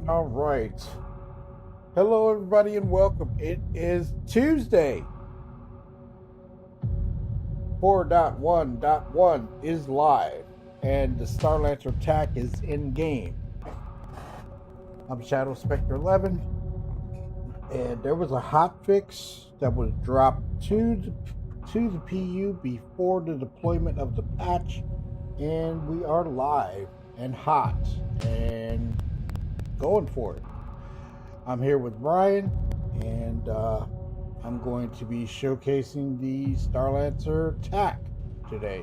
All right. Hello, everybody, and welcome. It is Tuesday. 4.1.1 is live, and the Starlancer TAC is in game. I'm Shadow Spectre 11, and there was a hot fix that was dropped to the PU before the deployment of the patch, and we are live and hot and going for it. I'm here with Brian, and I'm going to be showcasing the Starlancer TAC today.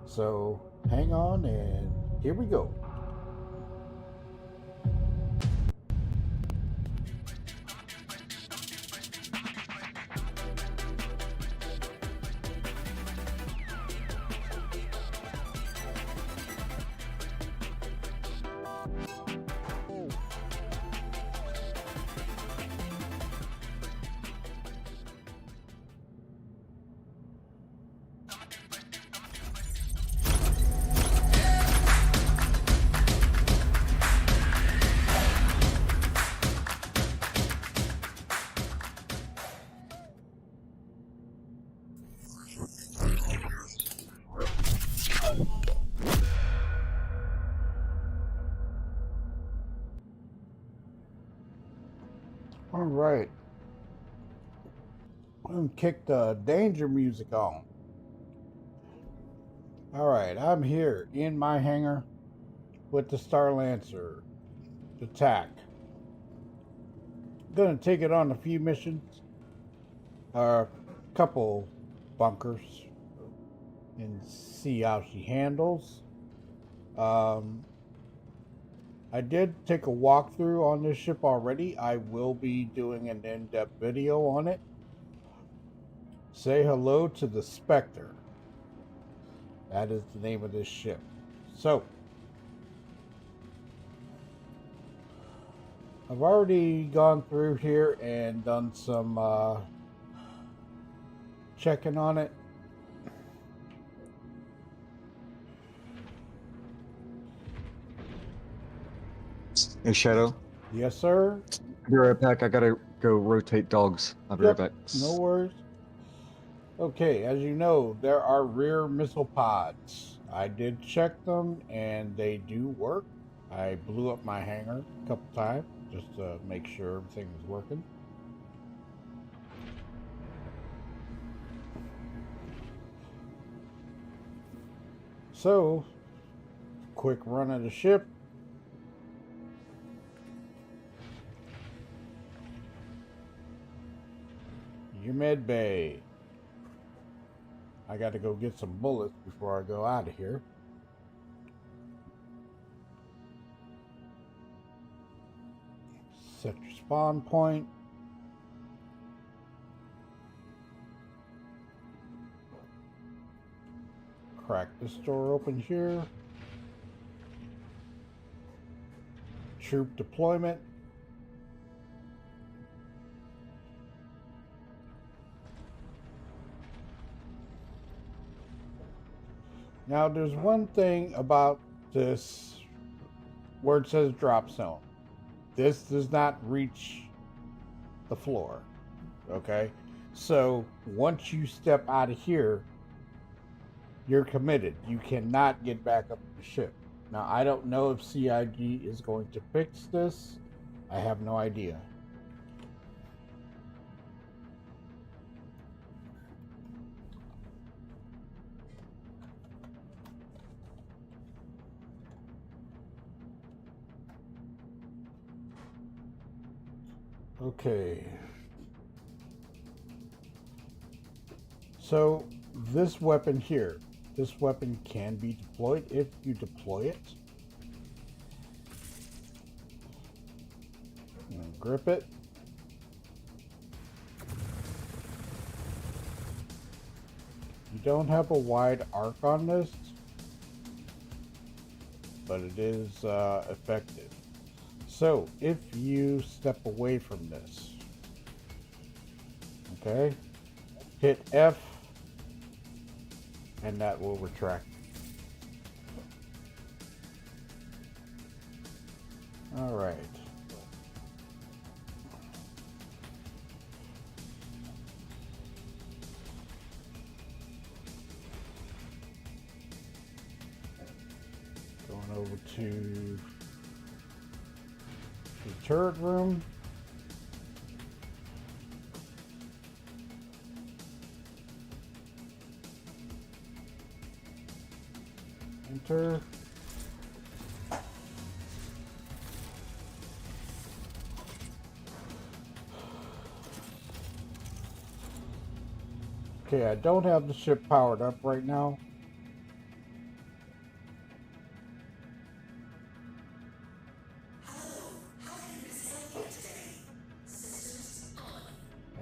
So hang on, and here we go. All right. I'm going to kick the danger music on. All right, I'm here in my hangar with the Starlancer, the TAC. Going to take it on a few missions, a couple bunkers, and see how she handles. I did take a walkthrough on this ship already. I will be doing an in-depth video on it. Say hello to the Spectre. That is the name of this ship. So, I've already gone through here and done some checking on it. Hey, Shadow. Yes, sir. Be right back. I gotta go rotate dogs. I'll be right back. No worries. Okay, as you know, there are rear missile pods. I did check them, and they do work. I blew up my hangar a couple times just to make sure everything was working. So, quick run of the ship. Your med bay. I got to go get some bullets before I go out of here. Set your spawn point. Crack this door open here. Troop deployment. Now, there's one thing about this where it says drop zone. This does not reach the floor, okay? So, once you step out of here, you're committed. You cannot get back up the ship. Now, I don't know if CIG is going to fix this. I have no idea. Okay. So this weapon here, this weapon can be deployed if you deploy it. And grip it. You don't have a wide arc on this, but it is effective. So, if you step away from this, okay, hit F, and that will retract. All right. to the turret room. Enter. Okay, I don't have the ship powered up right now.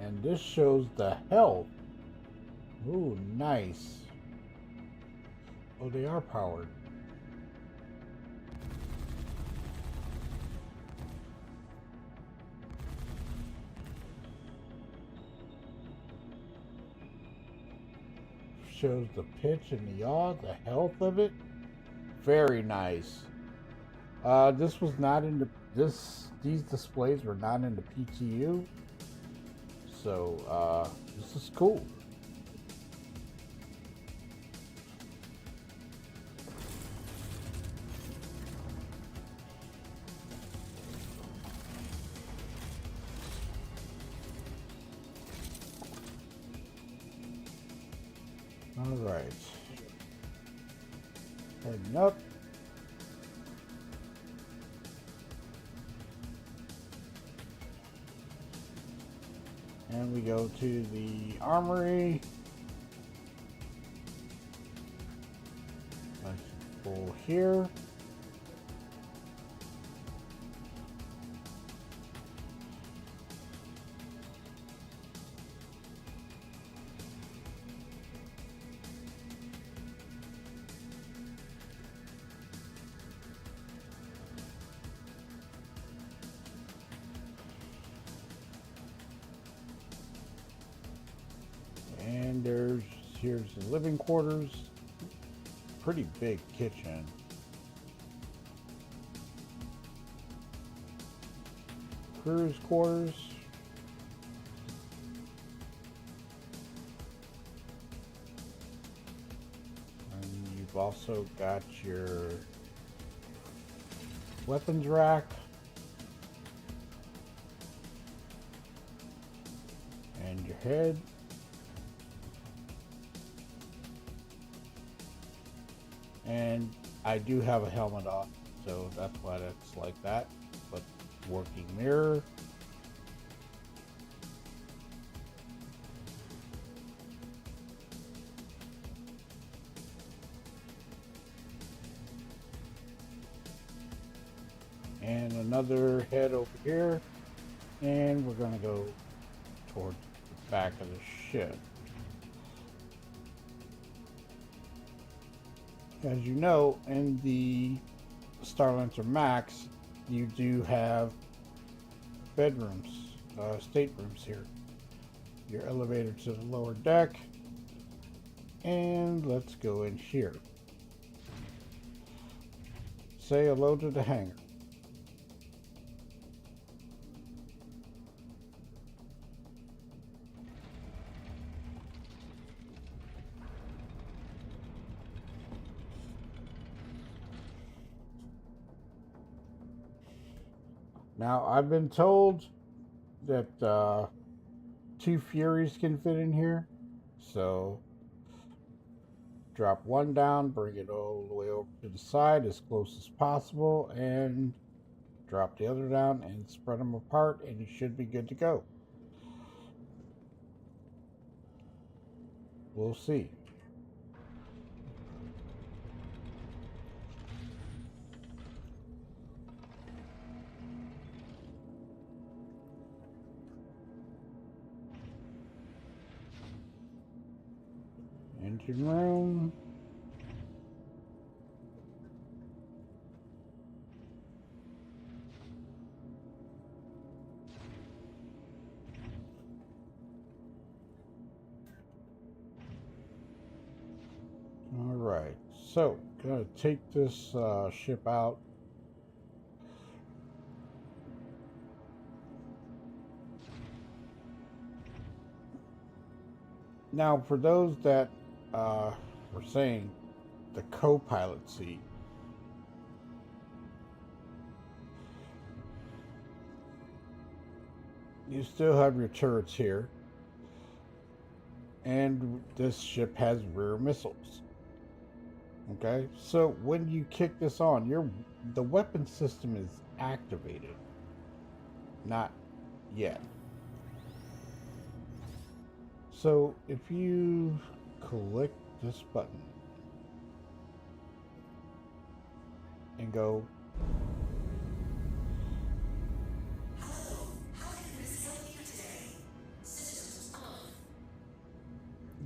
And this shows the health. Ooh, nice. Oh, they are powered. Shows the pitch and the yaw, the health of it. Very nice. This was not in the these displays were not in the PTU. So this is cool. All right. Heading up. And we go to the armory. Nice and full here. And here's the living quarters. Pretty big kitchen. Crew's quarters. And you've also got your weapons rack. And your head. And I do have a helmet on, so that's why that's like that. But working mirror. And another head over here. And we're going to go towards the back of the ship. As you know, in the Starlancer Max, you do have bedrooms, staterooms here. Your elevator to the lower deck. And let's go in here. Say hello to the hangar. Now, I've been told that 2 Furies can fit in here, so drop one down, bring it all the way over to the side as close as possible, and drop the other down and spread them apart, and you should be good to go. We'll see. Engine room. All right, so gonna take this ship out. Now, for those that were saying the co-pilot seat, you still have your turrets here. And this ship has rear missiles. Okay, so when you kick this on, the weapon system is activated. Not yet. So if you click this button and go,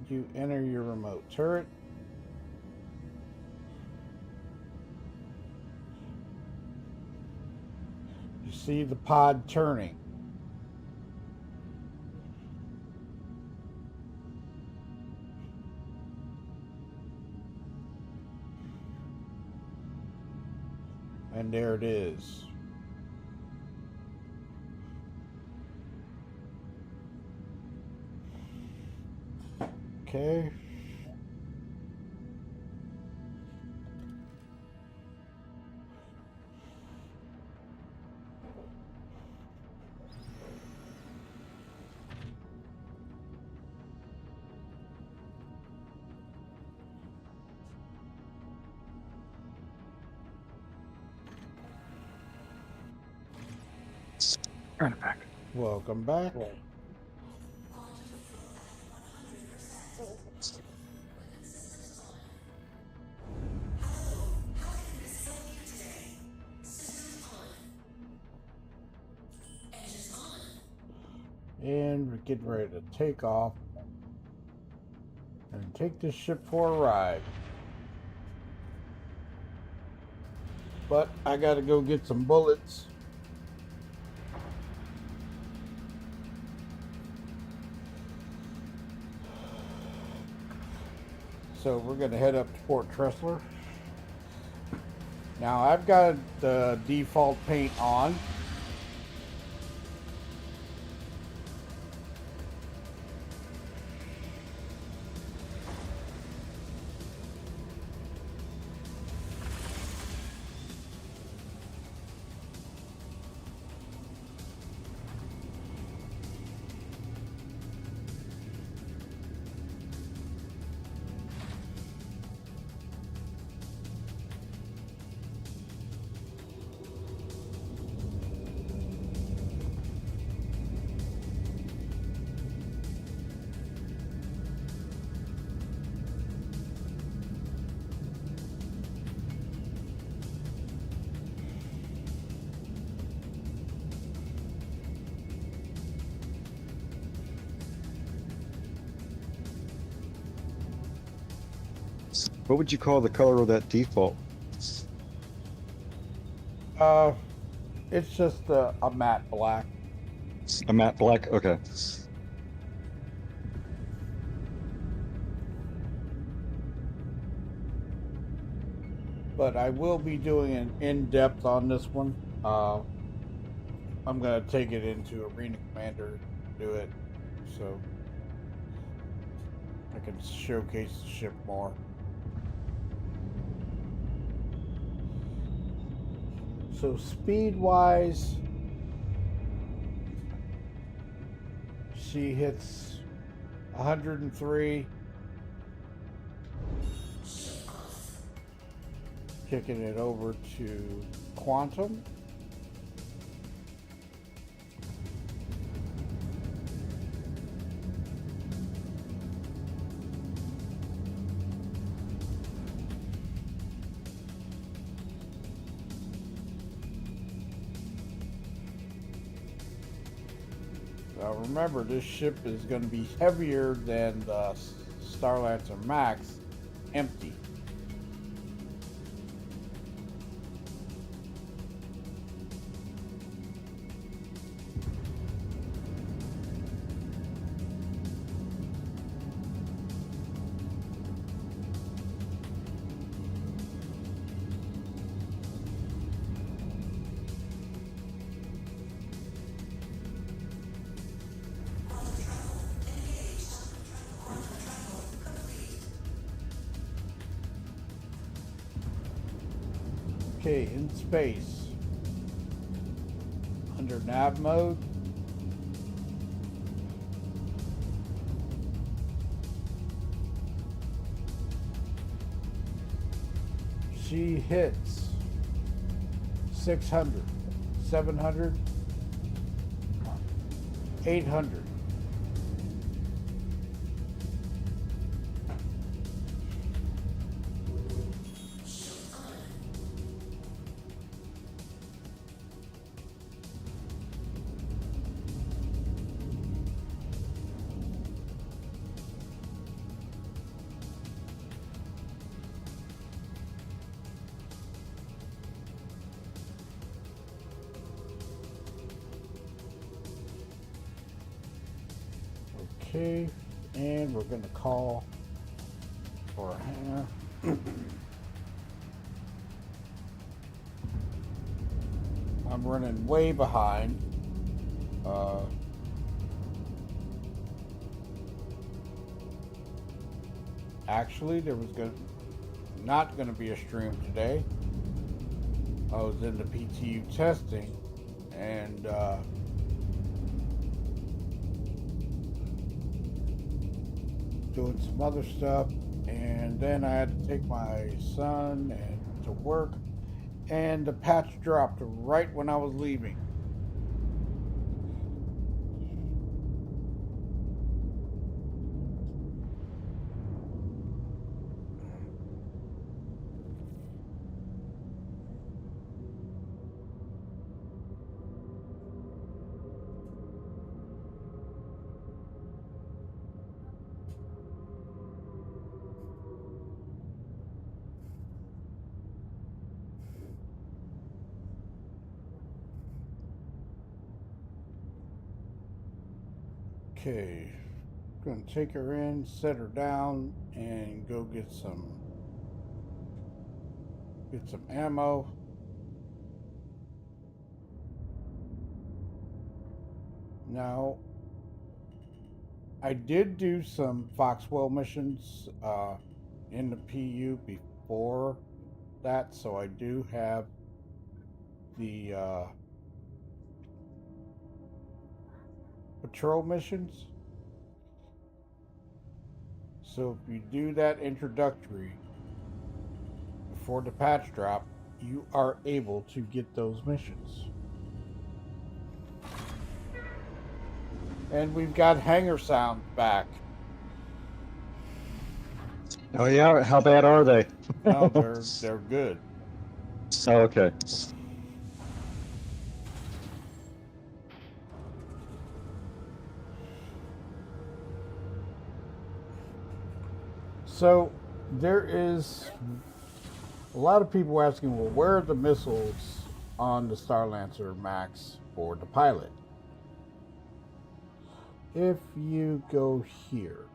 you enter your remote turret. You see the pod turning. And there it is. Okay. Turn it back. Welcome back. And we're getting ready to take off and take this ship for a ride. But I gotta go get some bullets. So we're gonna head up to Port Tressler. Now I've got the default paint on. What would you call the color of that default? It's just a matte black. A matte black? Okay. But I will be doing an in-depth on this one. I'm gonna take it into Arena Commander, do it, so I can showcase the ship more. So speed-wise, she hits 103. Kicking it over to Quantum. Now remember, this ship is going to be heavier than the Starlancer Max, empty. Okay, in space, under nav mode, she hits 600, 700, 800. Okay, and we're going to call for a hanger. I'm running way behind. Actually, there was not going to be a stream today. I was in the PTU testing, and doing some other stuff, and then I had to take my son to work, and the patch dropped right when I was leaving. Okay, gonna take her in, set her down, and go get some ammo. Now, I did do some Foxwell missions in the PU before that, so I do have the patrol missions. So if you do that introductory before the patch drop, you are able to get those missions. And we've got hangar sound back. Oh yeah, how bad are they? No, they're good. Oh, okay. So there is a lot of people asking, well, where are the missiles on the Starlancer Max for the pilot? If you go here,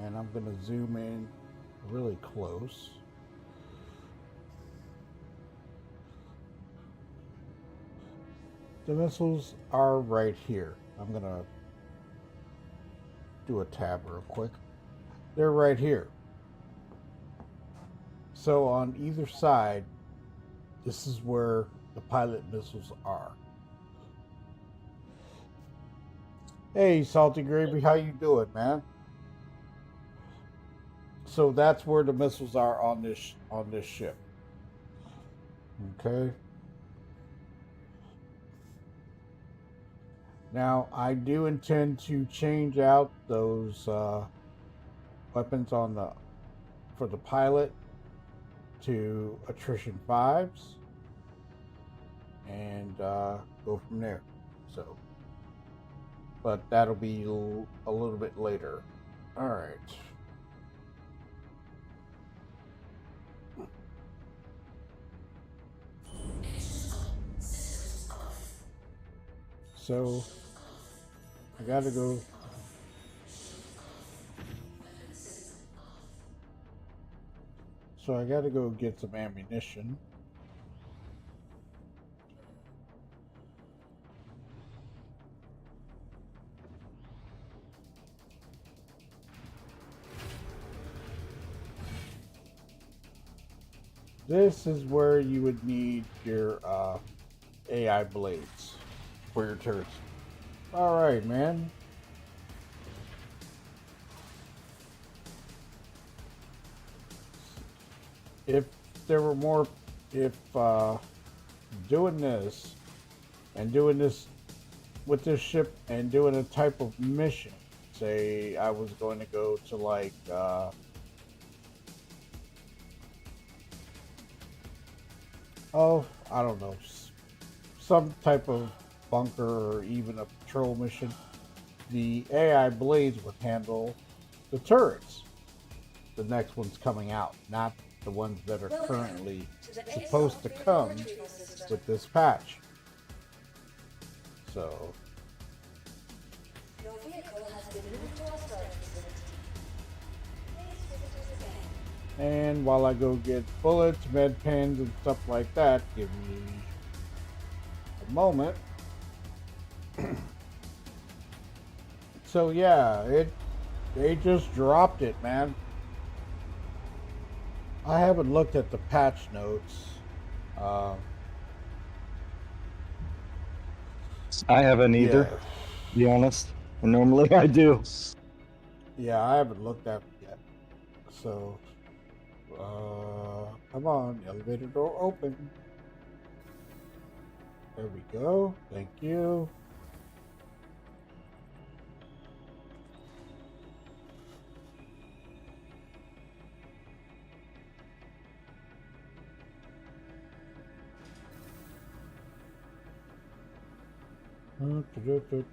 and I'm going to zoom in really close. The missiles are right here. I'm going to do a tab real quick. They're right here. So on either side, this is where the pilot missiles are. Hey, Salty Gravy, how you doing, man? So that's where the missiles are on this ship. Okay. Now I do intend to change out those weapons for the pilot to attrition 5s and go from there. So, but that'll be a little bit later. All right. So I gotta go. So I gotta go get some ammunition. This is where you would need your AI blades for your turrets. All right, man. If there were more, if doing this and doing this with this ship and doing a type of mission, say I was going to go to like oh, I don't know, some type of bunker or even a patrol mission, the AI blades would handle the turrets. The next one's coming out, not the ones that are currently supposed to come with this patch. So Your vehicle has been moved to our storage facility. Please visit us again. and while I go get bullets, med pens, and stuff like that, give me a moment. So yeah, they just dropped it, man. I haven't looked at the patch notes. I haven't either, Yeah, to be honest. And normally I do. yeah, I haven't looked at it yet. So, come on, elevator door open. There we go. Thank you.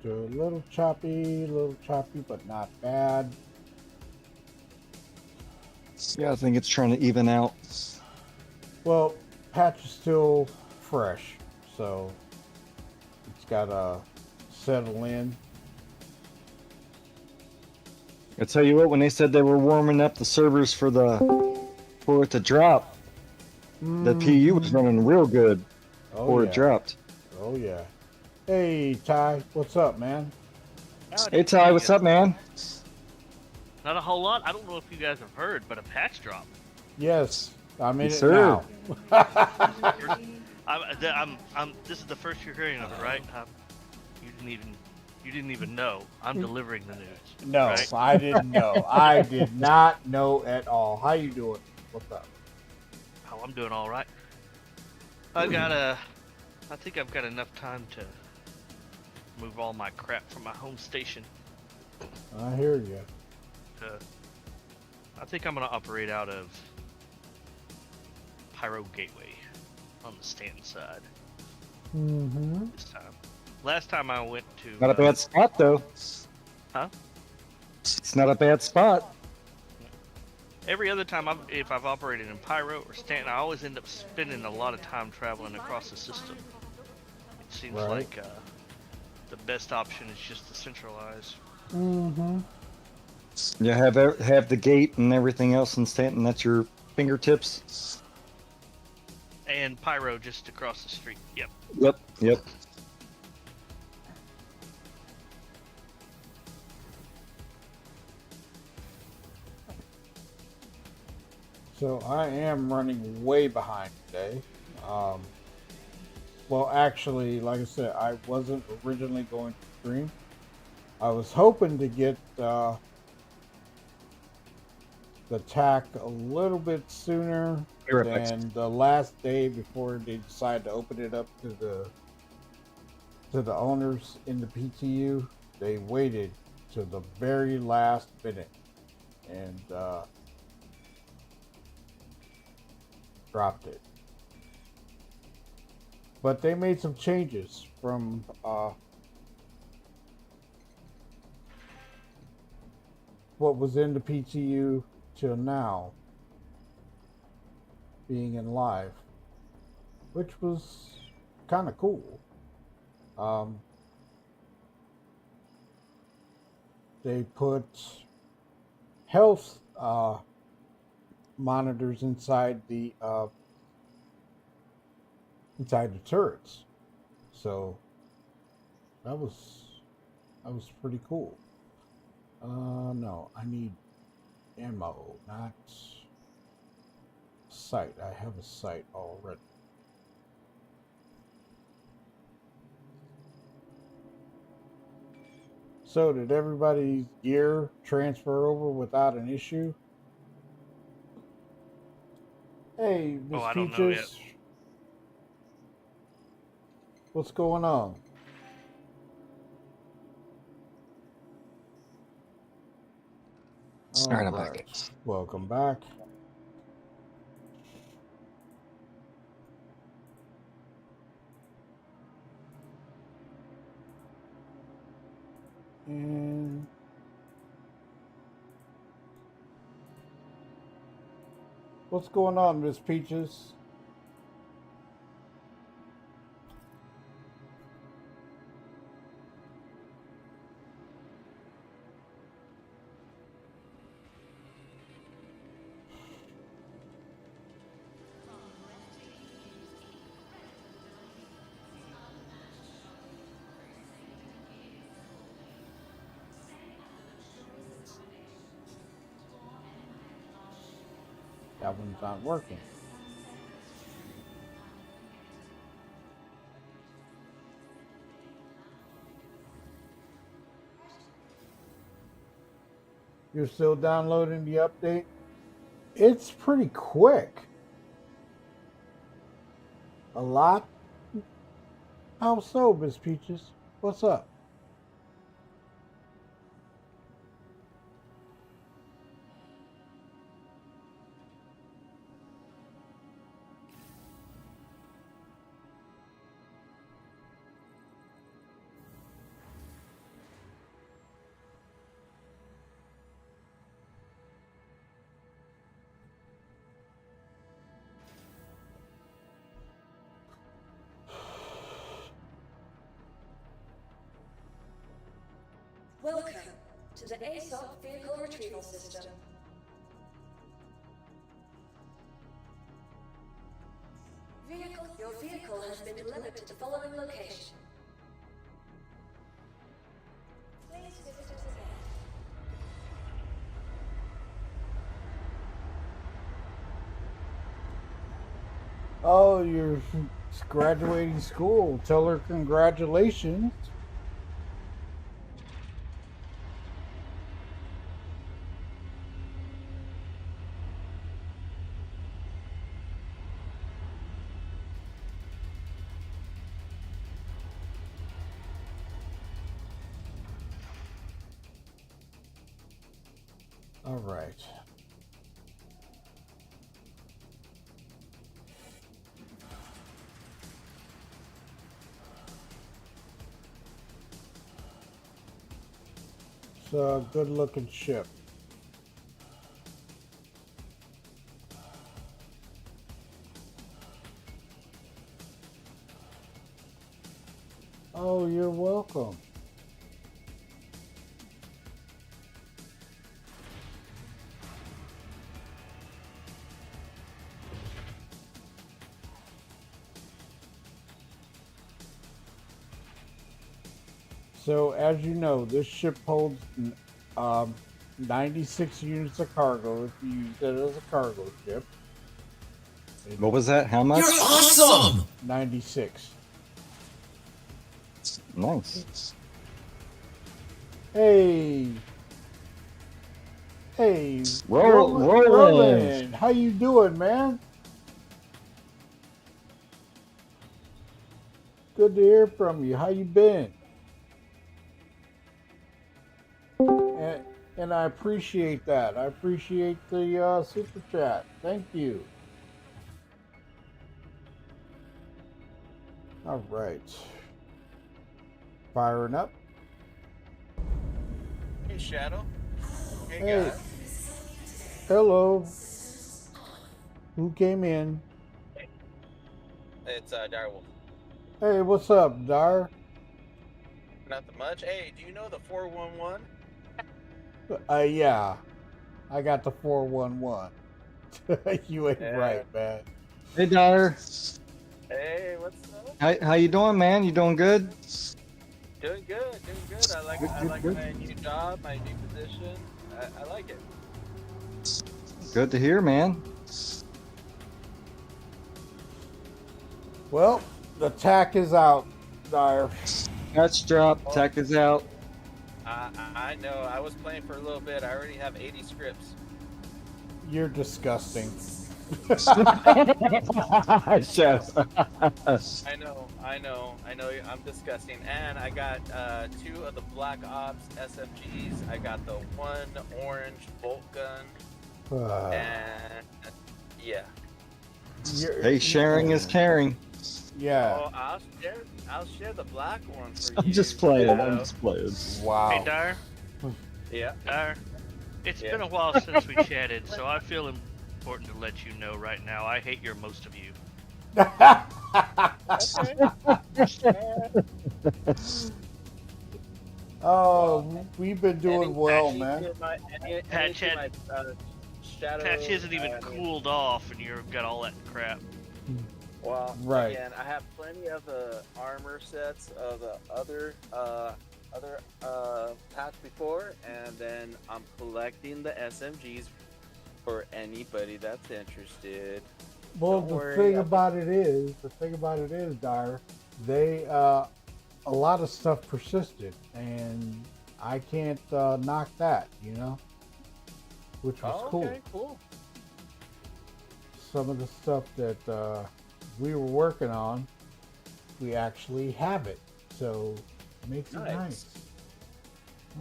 Little choppy, but not bad. Yeah, I think it's trying to even out. Well, patch is still fresh, so it's gotta settle in. I tell you what, when they said they were warming up the servers for it to drop, the PU was running real good before it dropped. Oh yeah. Hey Ty, what's up, man? Howdy, Hey Ty, what's yeah. up, man? Not a whole lot. I don't know if you guys have heard, but a patch drop. Yes, I'm in Yes, it sir. now. This is the first you're hearing of it, right? You didn't even know. I'm delivering the news. No, right? I didn't know. I did not know at all. How you doing? What's up? Oh, I'm doing all right. I think I've got enough time to move all my crap from my home station. I hear you. I think I'm gonna operate out of Pyro Gateway on the Stanton side Mm-hmm. this time. Last time I went to Not a bad spot, though. Huh? It's not a bad spot. Every other time if I've operated in Pyro or Stanton, I always end up spending a lot of time traveling across the system. It seems Right. like the best option is just to centralize. Mm-hmm. You have the gate and everything else in Stanton at your fingertips. And Pyro just across the street. Yep. Yep. So I am running way behind today. Well, actually, like I said, I wasn't originally going to stream. I was hoping to get the TAC a little bit sooner Perfect. than the last day before they decide to open it up to the owners in the PTU. They waited to the very last minute and dropped it. But they made some changes from what was in the PTU till now being in live, which was kind of cool. They put health monitors inside the turrets, so that was pretty cool. No, I need ammo, not sight. I have a sight already. So did everybody's gear transfer over without an issue? Hey, Miss Oh, I don't know yet. Peaches. What's going on? Alright, I'm Alright. back. Welcome back. And what's going on, Miss Peaches? That one's not working. You're still downloading the update? It's pretty quick. A lot? How so, Miss Peaches? What's up? Welcome to the ASOC Vehicle Retrieval System. Your vehicle has been delivered to the following location. Please visit us again. Oh, you're graduating school. Tell her congratulations. All right. It's a good looking ship. Oh, you're welcome. So, as you know, this ship holds 96 units of cargo if you use it as a cargo ship. What was that? How much? You're awesome! 96. Nice. Hey. Hey. Roland. Roland. How you doing, man? Good to hear from you. How you been? And I appreciate that. I appreciate the super chat. Thank you. All right. Firing up. Hey, Shadow. Hey. Guys. Hello. Who came in? It's Direwolf. Hey, what's up, Dar? Nothing much. Hey, do you know the 411? Yeah. I got the 411. You ain't Yeah. right, man. Hey, Dyer. Hey, what's up? How you doing, man? You doing good? Doing good, doing good. I like Good. my new job, my new position. I like it. Good to hear, man. Well, the TAC is out, Dyer. Patch drop. Tech is out. I know. I was playing for a little bit. I already have 80 scripts. You're disgusting. Chef. I know. I'm disgusting. And I got 2 of the Black Ops SMGs. I got the 1 orange bolt gun, and yeah. Hey, sharing is caring. Yeah. Oh, I'll share the black one for you. I'm just playing. Ditto. I'm just playing. Wow. Hey, Dyer. Yeah. Dyer. It's Yeah. been a while since we chatted, so I feel important to let you know right now. I hate your most of you. Oh, we've been doing well, man. Patch isn't even cooled off, and you've got all that crap. Well, Right. again, I have plenty of the armor sets of the other patch before, and then I'm collecting the SMGs for anybody that's interested. Well, Don't the worry, thing I'll- about it is, Dyer, they a lot of stuff persisted, and I can't knock that, you know, which was cool. Okay, cool. Some of the stuff that we were working on, we actually have it, so it makes it nice.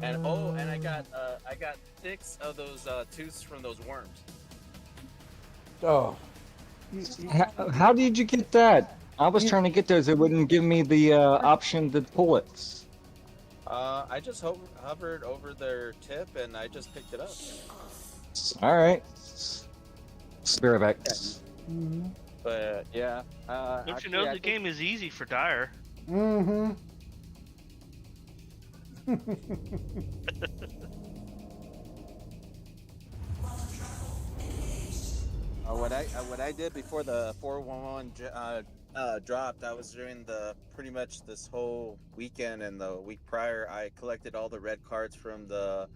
And and I got 6 of those tooths from those worms. Oh, How did you get that? I was trying to get those. It wouldn't give me the option to pull it. I just hovered over their tip and I just picked it up. All right. Be right back. But yeah. Don't you know the game is easy for Dyer? mm-hmm. What I did before the 411 dropped, I was doing pretty much this whole weekend and the week prior. I collected all the red cards from the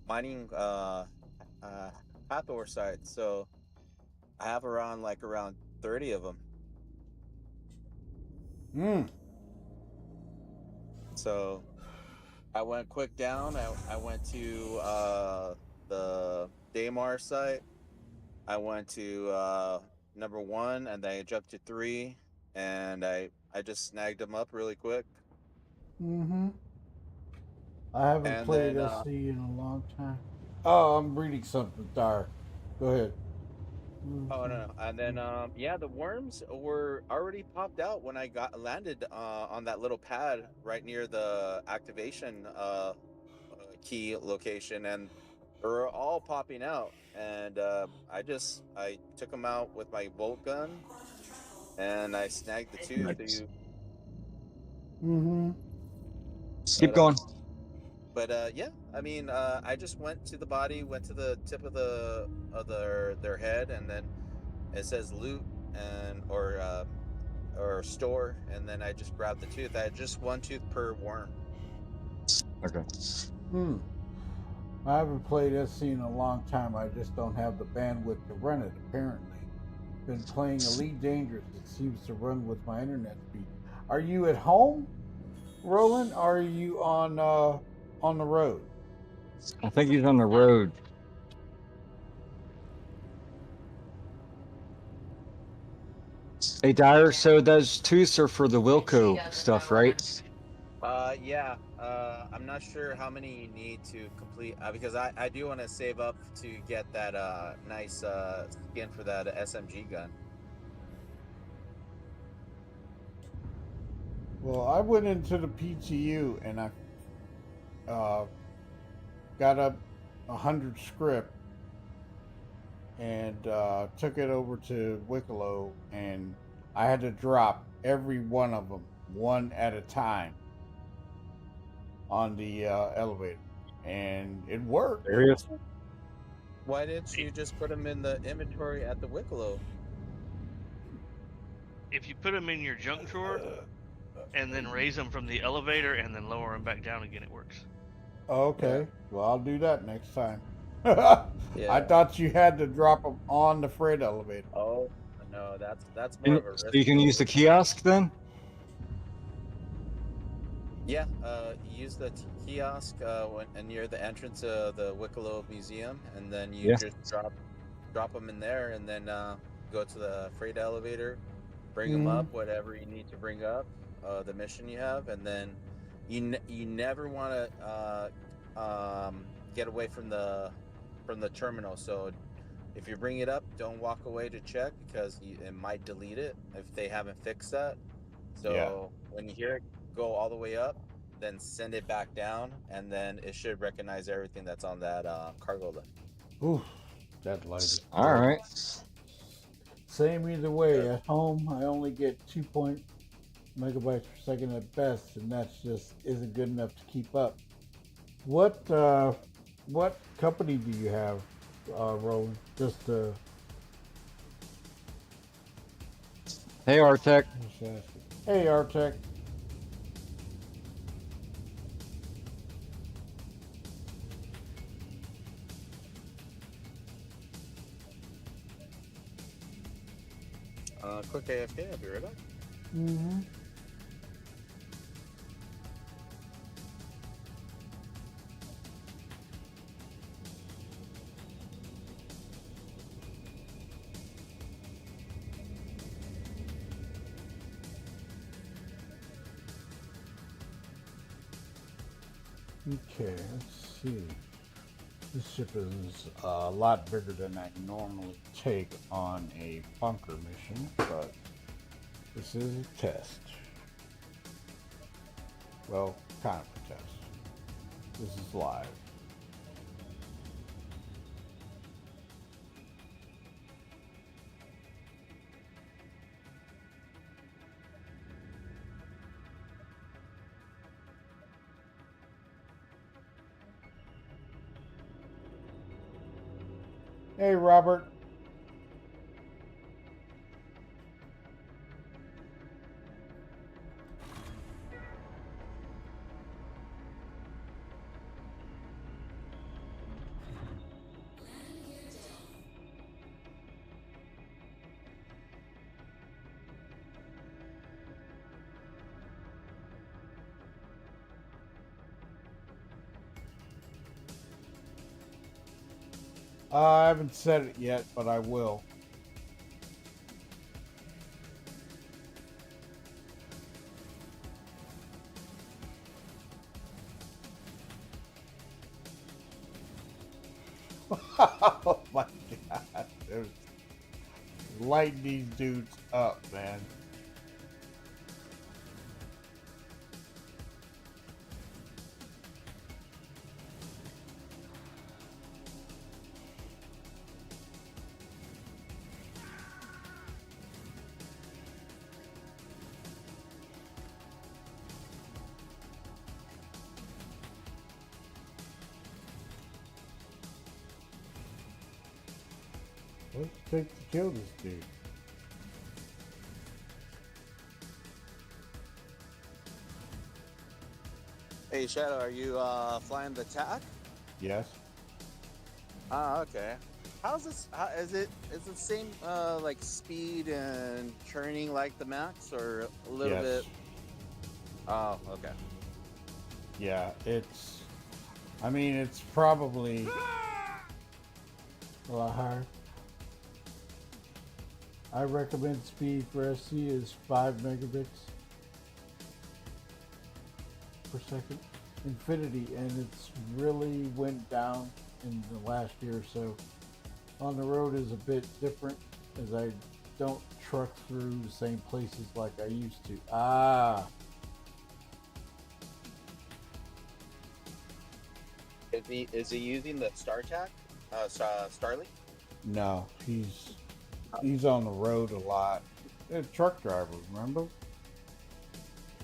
mining Hathor site, so I have around 30 of them. So I went quick down. I went to the Daymar site. I went to number 1, and then I jumped to 3, and I just snagged them up really quick. I haven't And played then, SC in a long time. Oh, I'm reading something, Dyer. Go ahead. Oh no! And then yeah, the worms were already popped out when I landed on that little pad right near the activation key location, and they were all popping out. And I took them out with my bolt gun, and I snagged the 2. Nice. But, Keep going. But yeah, I mean, I just went to the body, went to the tip of their head, and then it says loot or store, and then I just grabbed the tooth. I had just 1 tooth per worm. Okay. I haven't played SC in a long time. I just don't have the bandwidth to run it, apparently. Been playing Elite Dangerous. It seems to run with my internet speed. Are you at home, Roland, or are you on the road? I think he's on the road. Hey, Dyer, so those tooths are for the Wilco stuff, right? Yeah. I'm not sure how many you need to complete because I do want to save up to get that nice skin for that SMG gun. Well, I went into the PTU and I got up 100 script and took it over to Wicklow, and I had to drop every one of them one at a time on the elevator, and it worked. Seriously? Why didn't you just put them in the inventory at the Wicklow? If you put them in your junk drawer and then raise them from the elevator and then lower them back down again, it works. Okay, well, I'll do that next time. Yeah. I thought you had to drop them on the freight elevator. Oh no, that's more of a risk. So you can use the kiosk then? Yeah, use the kiosk near the entrance of the Wicklow Museum, and then you just drop them in there, and then go to the freight elevator, bring them Mhm. up, whatever you need to bring up, the mission you have, and then you never want to get away from the terminal. So if you bring it up, don't walk away to check because it might delete it if they haven't fixed that. Yeah. So when you hear it go all the way up, then send it back down, and then it should recognize everything that's on that cargo lift. Oof, that light is All bright. right. Same either way. Good. At home, I only get 2 megabytes per second at best, and that's just isn't good enough to keep up. What company do you have, Roland? Just Hey, Artec. just asking. Hey, Artec. Quick AFK, I'll be right back. Mm-hmm. Okay, let's see. This ship is a lot bigger than I normally take on a bunker mission, but this is a test. Well, kind of a test. This is live. Hey, Robert. I haven't said it yet, but I will. Oh my god. There's lighting these dudes up, man. Let's take to kill this dude. Hey Shadow, are you flying the TAC? Yes. Ah, okay. How's this? How, is it the same like speed and churning like the Max, or a little Yes. bit? Oh, okay. Yeah, it's. I mean, it's probably a lot higher. I recommend speed for SC is 5 megabits per second. Infinity, and it's really went down in the last year or so. On the road is a bit different, as I don't truck through the same places like I used to. Is he using the StarTAC? Starlink? No, he's on the road a lot. A truck driver, remember?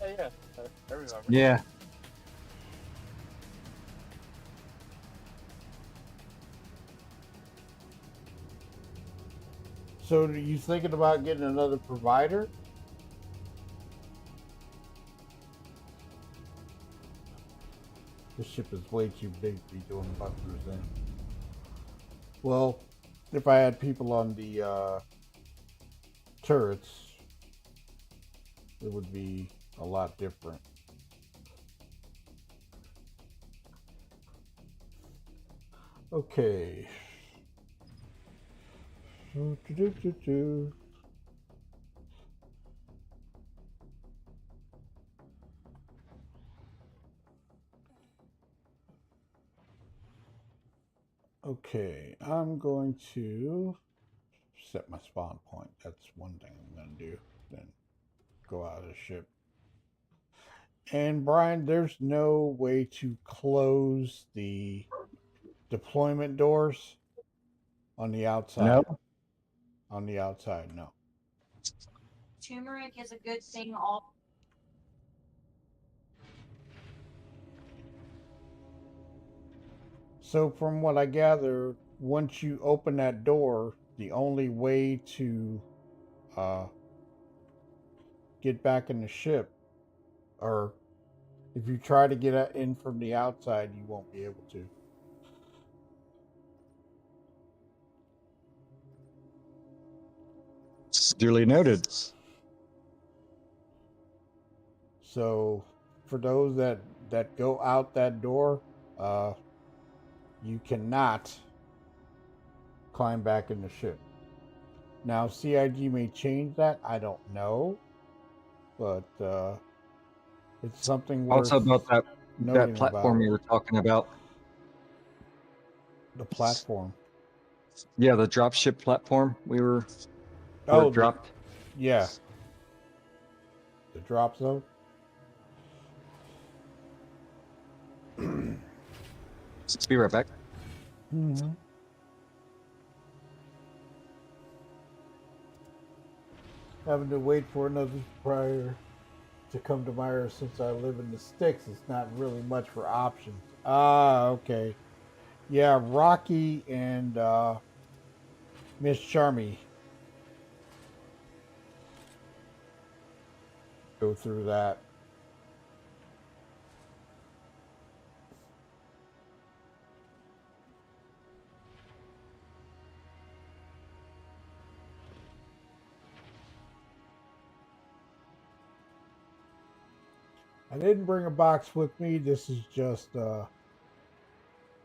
Yeah, I remember. Yeah. So, are you thinking about getting another provider? This ship is way too big to be doing bunkers in. Well, if I had people on the turrets, it would be a lot different. Okay. Do. Okay, I'm going to set my spawn point. That's one thing I'm going to do. Then go out of the ship. And Brian, there's no way to close the deployment doors on the outside. No. On the outside, no. Turmeric is a good thing. All So from what I gather, once you open that door, the only way to get back in the ship, or if you try to get in from the outside, you won't be able to. Duly noted. So for those that go out that door, you cannot climb back in the ship. Now CIG may change that, I don't know, but it's something worth Also about that noting platform about. you were talking about. The platform. Yeah, the dropship platform we were Oh, dropped. Yeah. The drop zone. Let's be right back. Mm-hmm. Having to wait for another supplier to come to Myra since I live in the sticks. It's not really much for options. Ah, okay. Yeah, Rocky and Miss Charmy go through that. I didn't bring a box with me. This is just a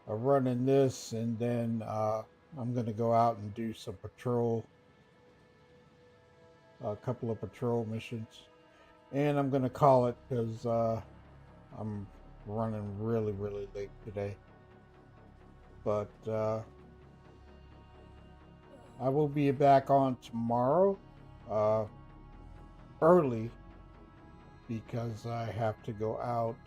run in this, and then I'm going to go out and do some patrol, a couple of patrol missions. And I'm going to call it because I'm running really, really late today. But I will be back on tomorrow early because I have to go out.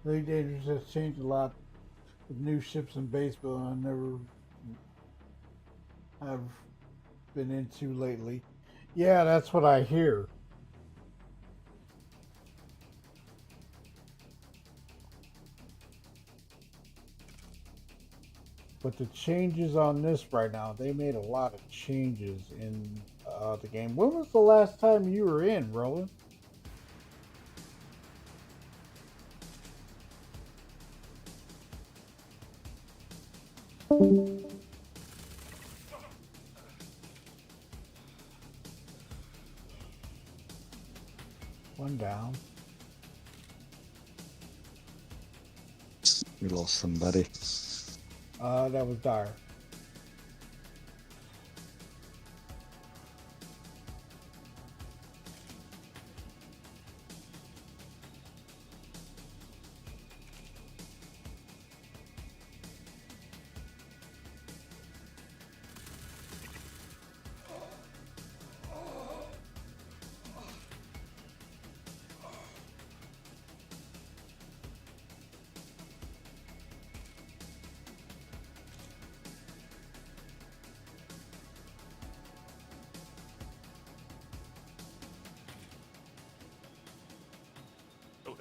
Elite Dangerous has changed a lot with new ships in base building I never have been into lately. Yeah, that's what I hear. But the changes on this right now, they made a lot of changes in the game. When was the last time you were in, Roland? One down. We lost somebody. That was Dire.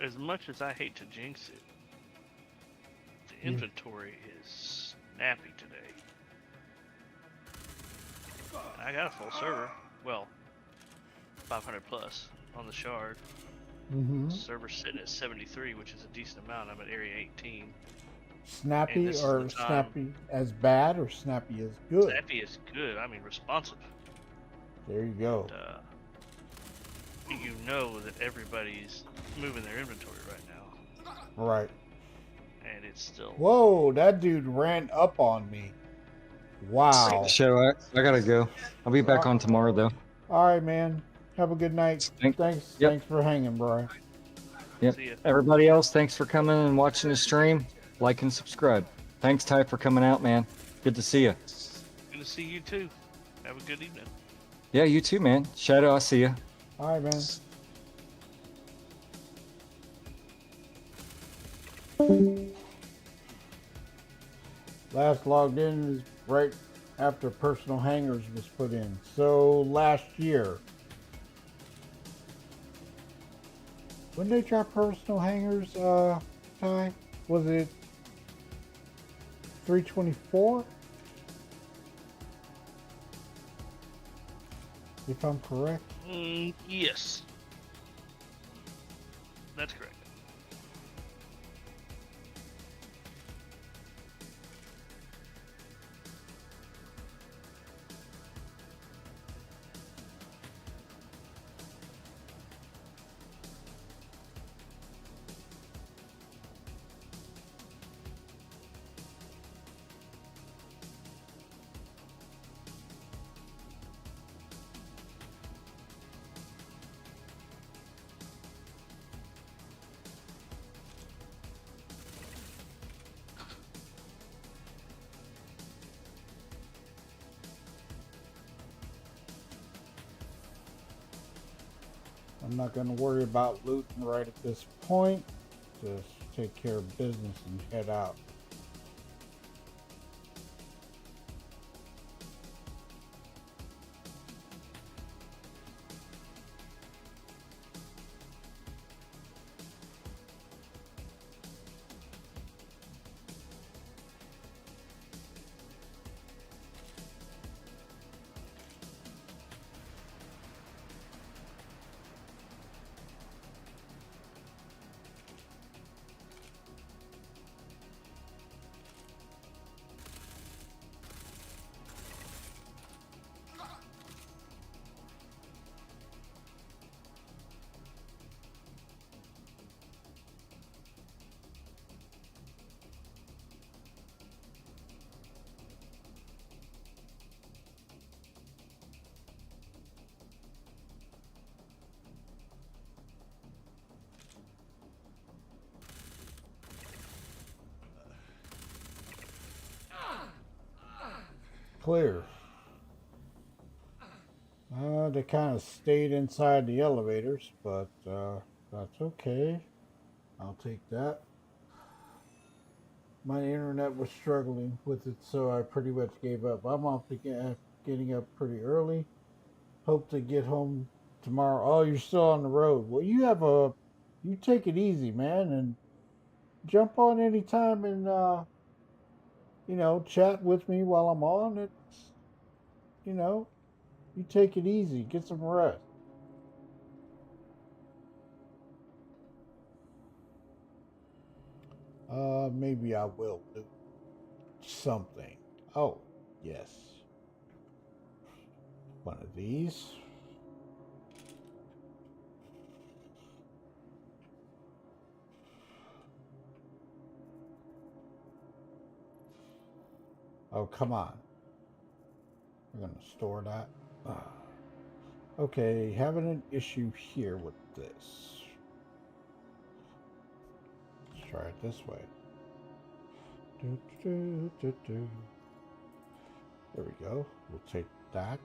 As much as I hate to jinx it, the inventory is snappy today. I got a full server. Well, 500 plus on the shard. Mm-hmm. Server's sitting at 73, which is a decent amount. I'm at area 18. Snappy or snappy as bad or snappy as good? Snappy is good. I mean, responsive. There you go. You know that everybody's moving their inventory right now, Right. and it's still. Whoa, that dude ran up on me. Wow. Show, I gotta go. I'll be back on tomorrow though. All right, man. Have a good night. Yep. Thanks for hanging, bro. Yep. See ya. Everybody else, thanks for coming and watching the stream. Like and subscribe. Thanks, Ty, for coming out, man. Good to see you. Good to see you too. Have a good evening. Yeah, you too, man. Shadow, I'll see you. All right, man. Last logged in is right after personal hangers was put in. So last year. When did they try personal hangers, Ty? Was it 324? If I'm correct. Yes. That's correct. I'm not going to worry about looting right at this point. Just take care of business and head out. Clear. They kind of stayed inside the elevators, but that's okay. I'll take that. My internet was struggling with it, so I pretty much gave up. I'm off to getting up pretty early. Hope to get home tomorrow. Oh, you're still on the road. Well, you take it easy, man, and jump on anytime and chat with me while I'm on it. You take it easy, get some rest. Maybe I will do something. Oh, yes. One of these. Oh, come on. We're going to store that. Okay, having an issue here with this. Let's try it this way. There we go. We'll take that.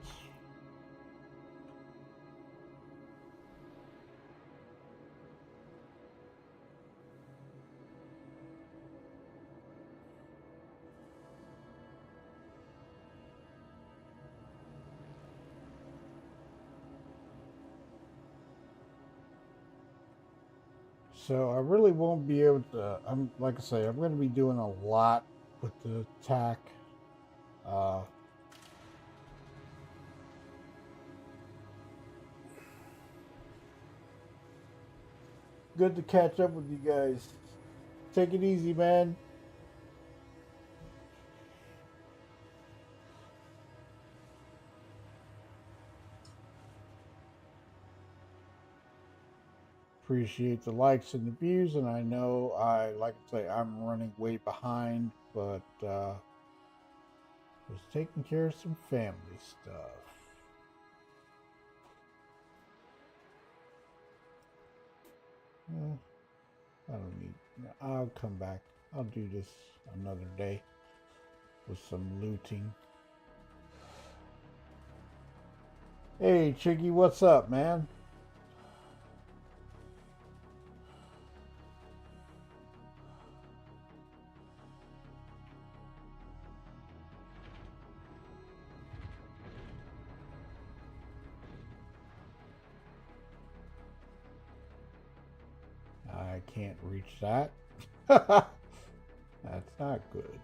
So I really won't be able to, like I say, I'm going to be doing a lot with the TAC. Good to catch up with you guys. Take it easy, man. appreciate the likes and the views, and I know like I say, I'm running way behind, but was taking care of some family stuff. I don't need. I'll come back. I'll do this another day with some looting. Hey, Chiggy, what's up, man? I can't reach that. That's not good.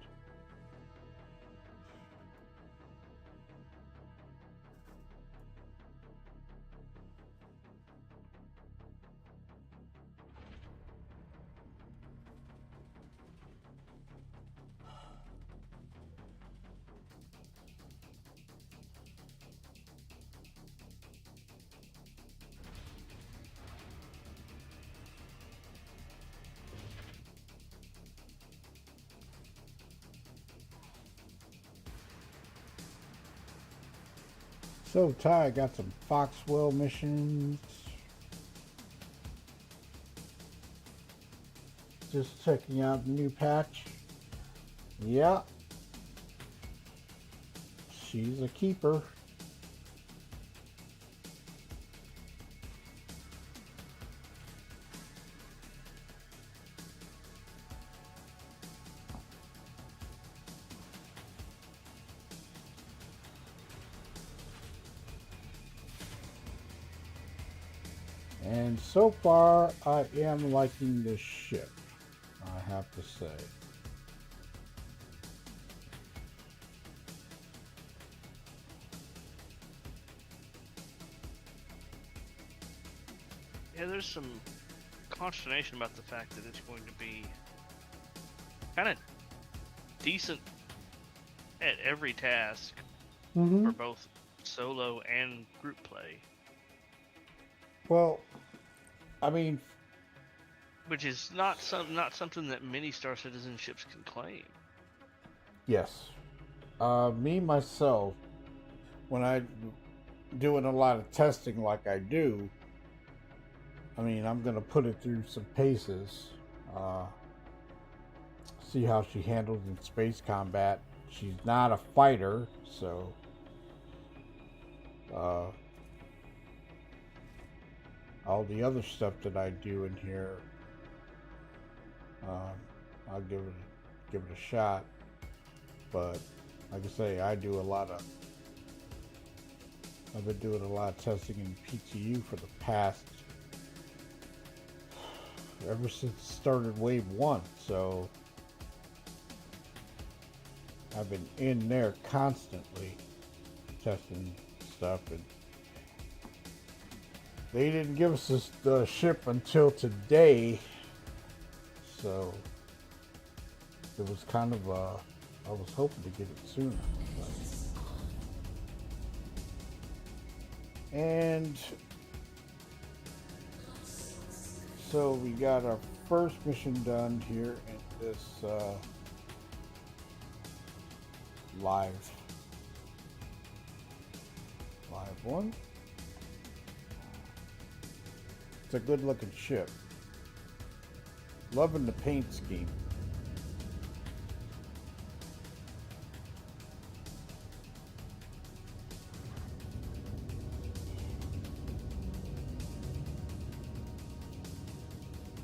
So Ty, got some Foxwell missions. Just checking out the new patch. Yeah. She's a keeper. And so far, I am liking this ship, I have to say. Yeah, there's some consternation about the fact that it's going to be kind of decent at every task for both solo and group play. Well, I mean, which is not something that many Star Citizen ships can claim. yes. Me, myself, when I'm doing a lot of testing like I do, I mean, I'm going to put it through some paces. See how she handles in space combat. She's not a fighter, so... all the other stuff that I do in here, I'll give it a shot. But like I say, I've been doing a lot of testing in PTU for the past, ever since it started Wave 1. So I've been in there constantly testing stuff, and they didn't give us the ship until today, so it was kind of I was hoping to get it sooner. And so we got our first mission done here in this live one. It's a good looking ship. Loving the paint scheme.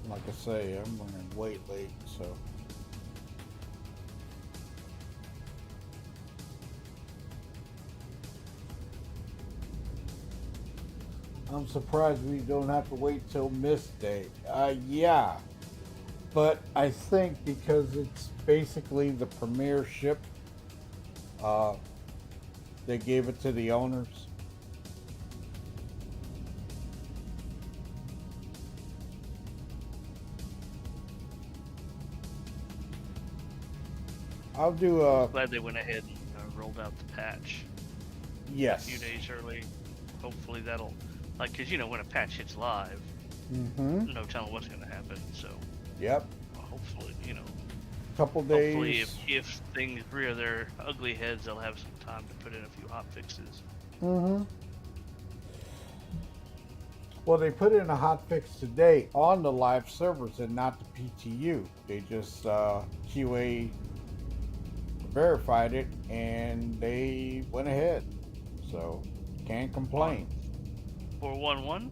Like I say, I'm running way late, so. I'm surprised we don't have to wait till Mist Day. Yeah. But I think because it's basically the premier ship, they gave it to the owners. I'll do a... Glad they went ahead and rolled out the patch. Yes. A few days early. Hopefully that'll... Like, because, you know, when a patch hits live, Mm-hmm. No telling what's going to happen. So Yep. hopefully, Couple days. hopefully if things rear their ugly heads, they'll have some time to put in a few hot fixes. Mm-hmm. Well, they put in a hot fix today on the live servers and not the PTU. They just QA verified it and they went ahead. So can't complain. 411.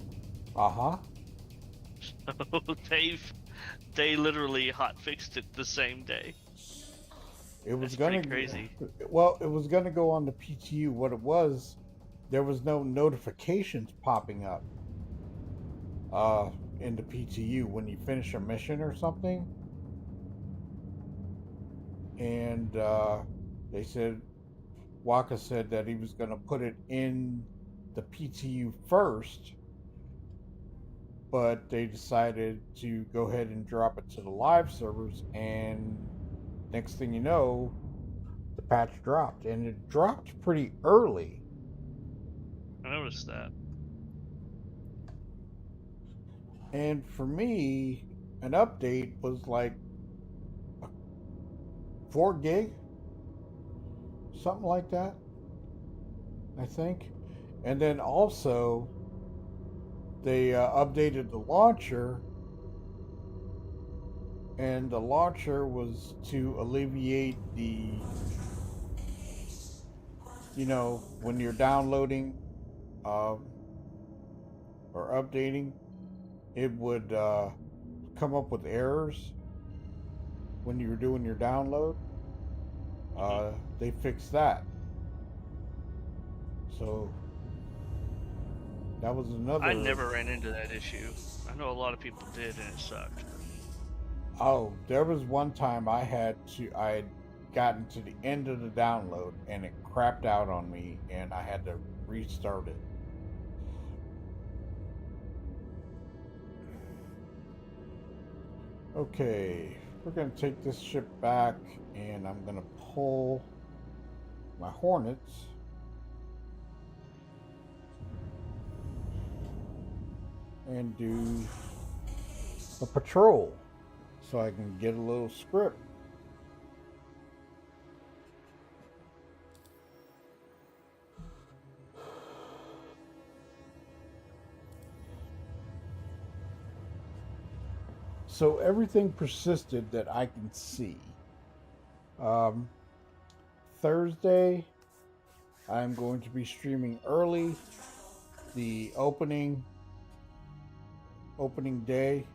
Uh-huh. So they literally hot fixed it the same day. It was That's gonna pretty crazy. Well, it was gonna go on the PTU. What it was, there was no notifications popping up in the PTU when you finish a mission or something. And they said, Waka said that he was gonna put it in the PTU first, but they decided to go ahead and drop it to the live servers, and next thing you know, the patch dropped, and it dropped pretty early. I noticed that. And for me, an update was like 4 gig, something like that, I think. And then also, they updated the launcher, and the launcher was to alleviate the, when you're downloading or updating, it would come up with errors when you were doing your download. They fixed that. So that was another. I never ran into that issue. I know a lot of people did, and it sucked. Oh, there was one time I had gotten to the end of the download and it crapped out on me and I had to restart it. Okay, we're going to take this ship back and I'm going to pull my Hornets. And do a patrol so I can get a little script. So everything persisted that I can see. Thursday, I'm going to be streaming early. The opening day,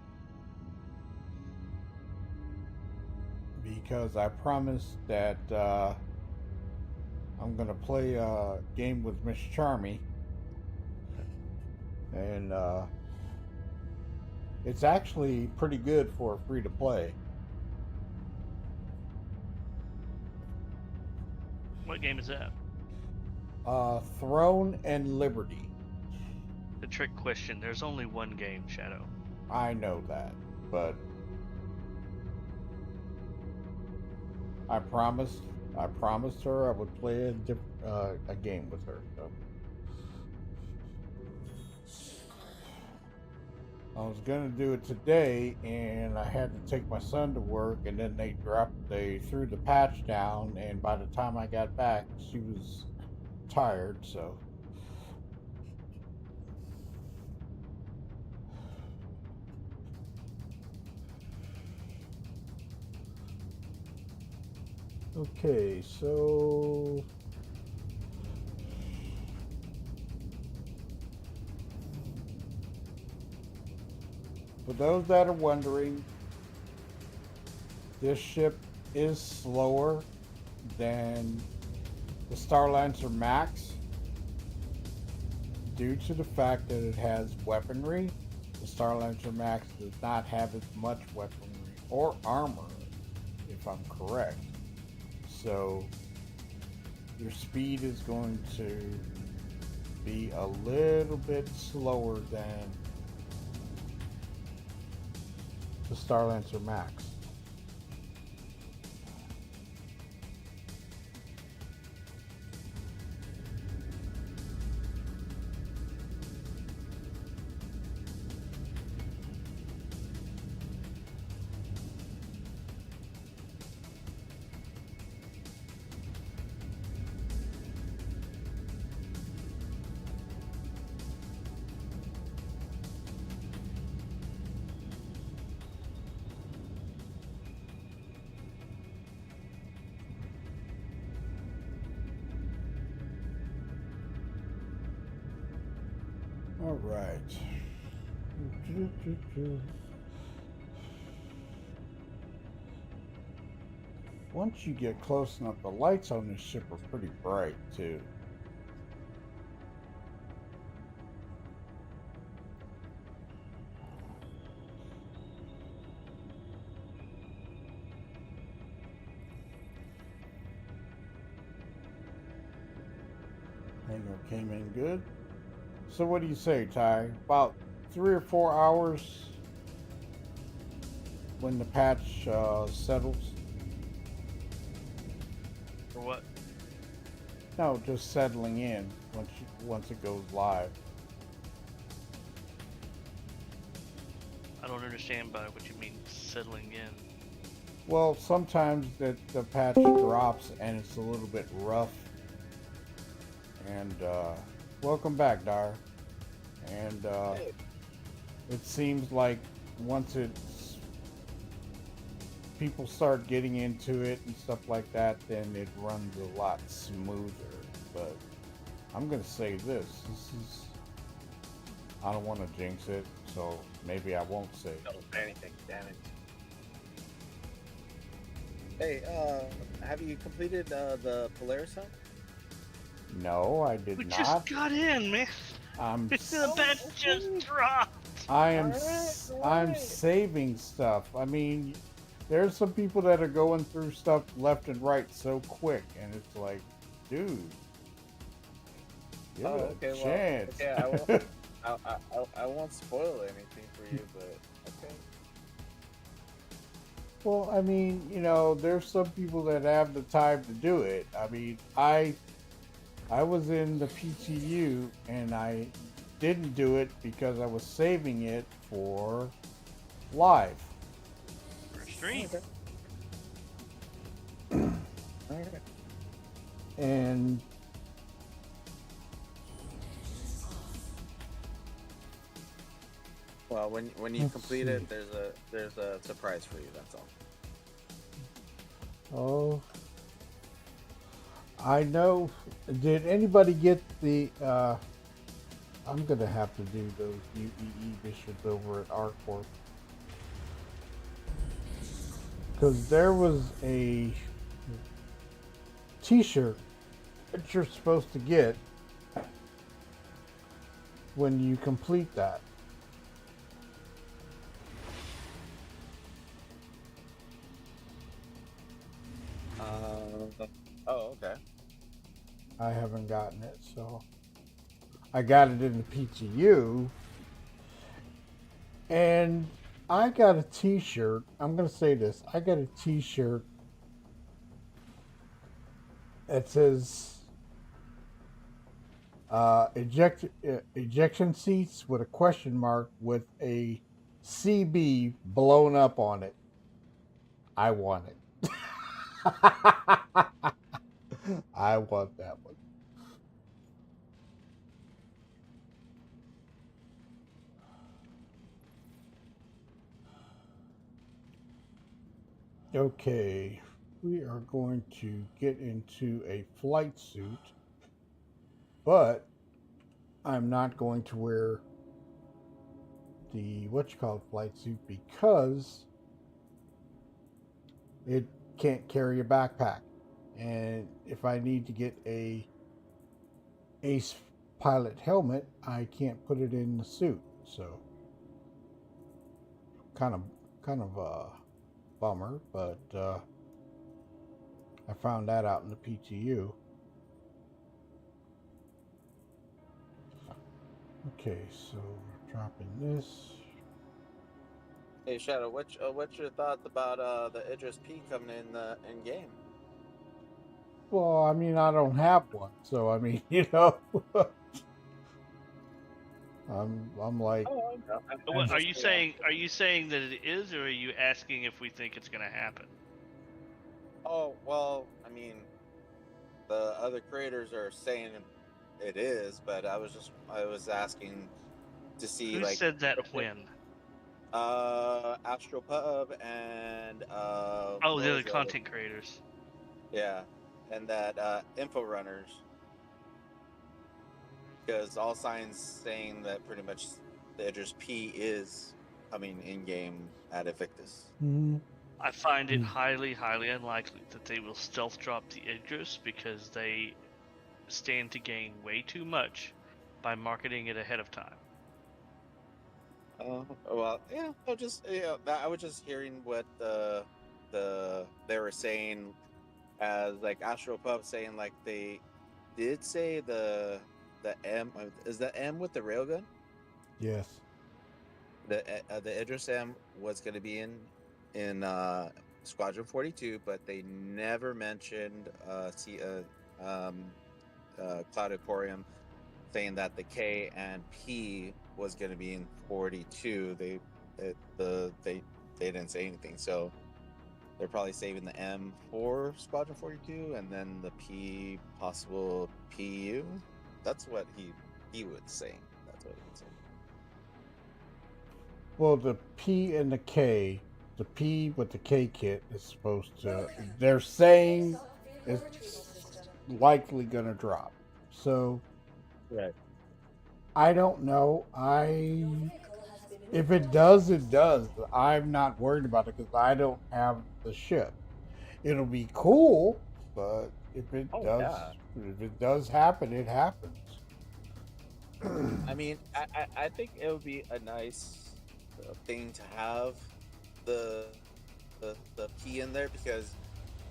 because I promised that I'm gonna play a game with Miss Charmy, and it's actually pretty good for free to play. What game is that? Throne and Liberty. The trick question. There's only one game, Shadow. I know that, but I promised her I would play a game with her. So I was gonna do it today, and I had to take my son to work, and then they threw the patch down, and by the time I got back, she was tired, so. Okay, so for those that are wondering, this ship is slower than the Starlancer Max due to the fact that it has weaponry. The Starlancer Max does not have as much weaponry or armor, if I'm correct. So your speed is going to be a little bit slower than the Starlancer Max. All right. Once you get close enough, the lights on this ship are pretty bright too. Hangar came in good. So what do you say, Ty? About 3 or 4 hours when the patch settles? For what? No, just settling in once it goes live. I don't understand by what you mean settling in. Well, sometimes the patch drops and it's a little bit rough. And welcome back, Dar. And it seems like once people start getting into it and stuff like that, then it runs a lot smoother. But I'm gonna say this is, I don't want to jinx it, so maybe I won't say. Don't say anything, damn it. Hey, have you completed the Polaris hunt? No, I did We not. just got in, man. The bet just dropped. I'm Alright. saving stuff. I mean, there's some people that are going through stuff left and right so quick, and it's like, dude, give it a chance. Well, okay, I won't spoil anything for you, but okay. Well, I mean, you know, there's some people that have the time to do it. I mean, I was in the PTU and I didn't do it because I was saving it for live. For stream. Alright. And Well, when you Let's complete see. it, there's a surprise for you. That's all. oh, I know. Did anybody get the? I'm gonna have to do those UEE missions over at Arcorp because there was a T-shirt that you're supposed to get when you complete that. Oh, okay. I haven't gotten it, so I got it in the PTU, and I got a T-shirt. I'm gonna say this: I got a T-shirt that says ejection seats with a question mark with a CB blown up on it. I want it. I want that one. Okay, we are going to get into a flight suit, but I'm not going to wear the flight suit because it can't carry a backpack. And if I need to get a Ace pilot helmet, I can't put it in the suit. So kind of a bummer, but I found that out in the PTU. Okay, so we're dropping this. Hey Shadow, what's your thoughts about the Idris P coming in game? Well, I mean, I don't have one, so I mean, you know, I'm like, Oh, no. What, are you saying? Are you saying that it is, or are you asking if we think it's going to happen? Oh well, I mean, the other creators are saying it is, but I was asking to see Who like said that when? AstroPub and Oh, what the was other content creators. Yeah, and that Info Runners. because all signs saying that pretty much the Idris P is coming in game at Invictus. Mm-hmm. I find it highly, highly unlikely that they will stealth drop the Idris because they stand to gain way too much by marketing it ahead of time. Well, yeah, I was just hearing what they were saying, as like Astro Pup saying like they did say the M is the M with the railgun. Yes. The Idris M was going to be in Squadron 42, but they never mentioned Cloud Aquarium, saying that the K and P was going to be in 42. They didn't say anything, so they're probably saving the M for Squadron 42 and then the P possible PU. That's what he would say. That's what he would say. Well, the P and the K, the P with the K kit is supposed to, they're saying it's likely going to drop. So, Right. I don't know. If it does, it does. I'm not worried about it because I don't have the ship. It'll be cool, but if it does happen, it happens. I mean, I think it would be a nice thing to have the P in there, because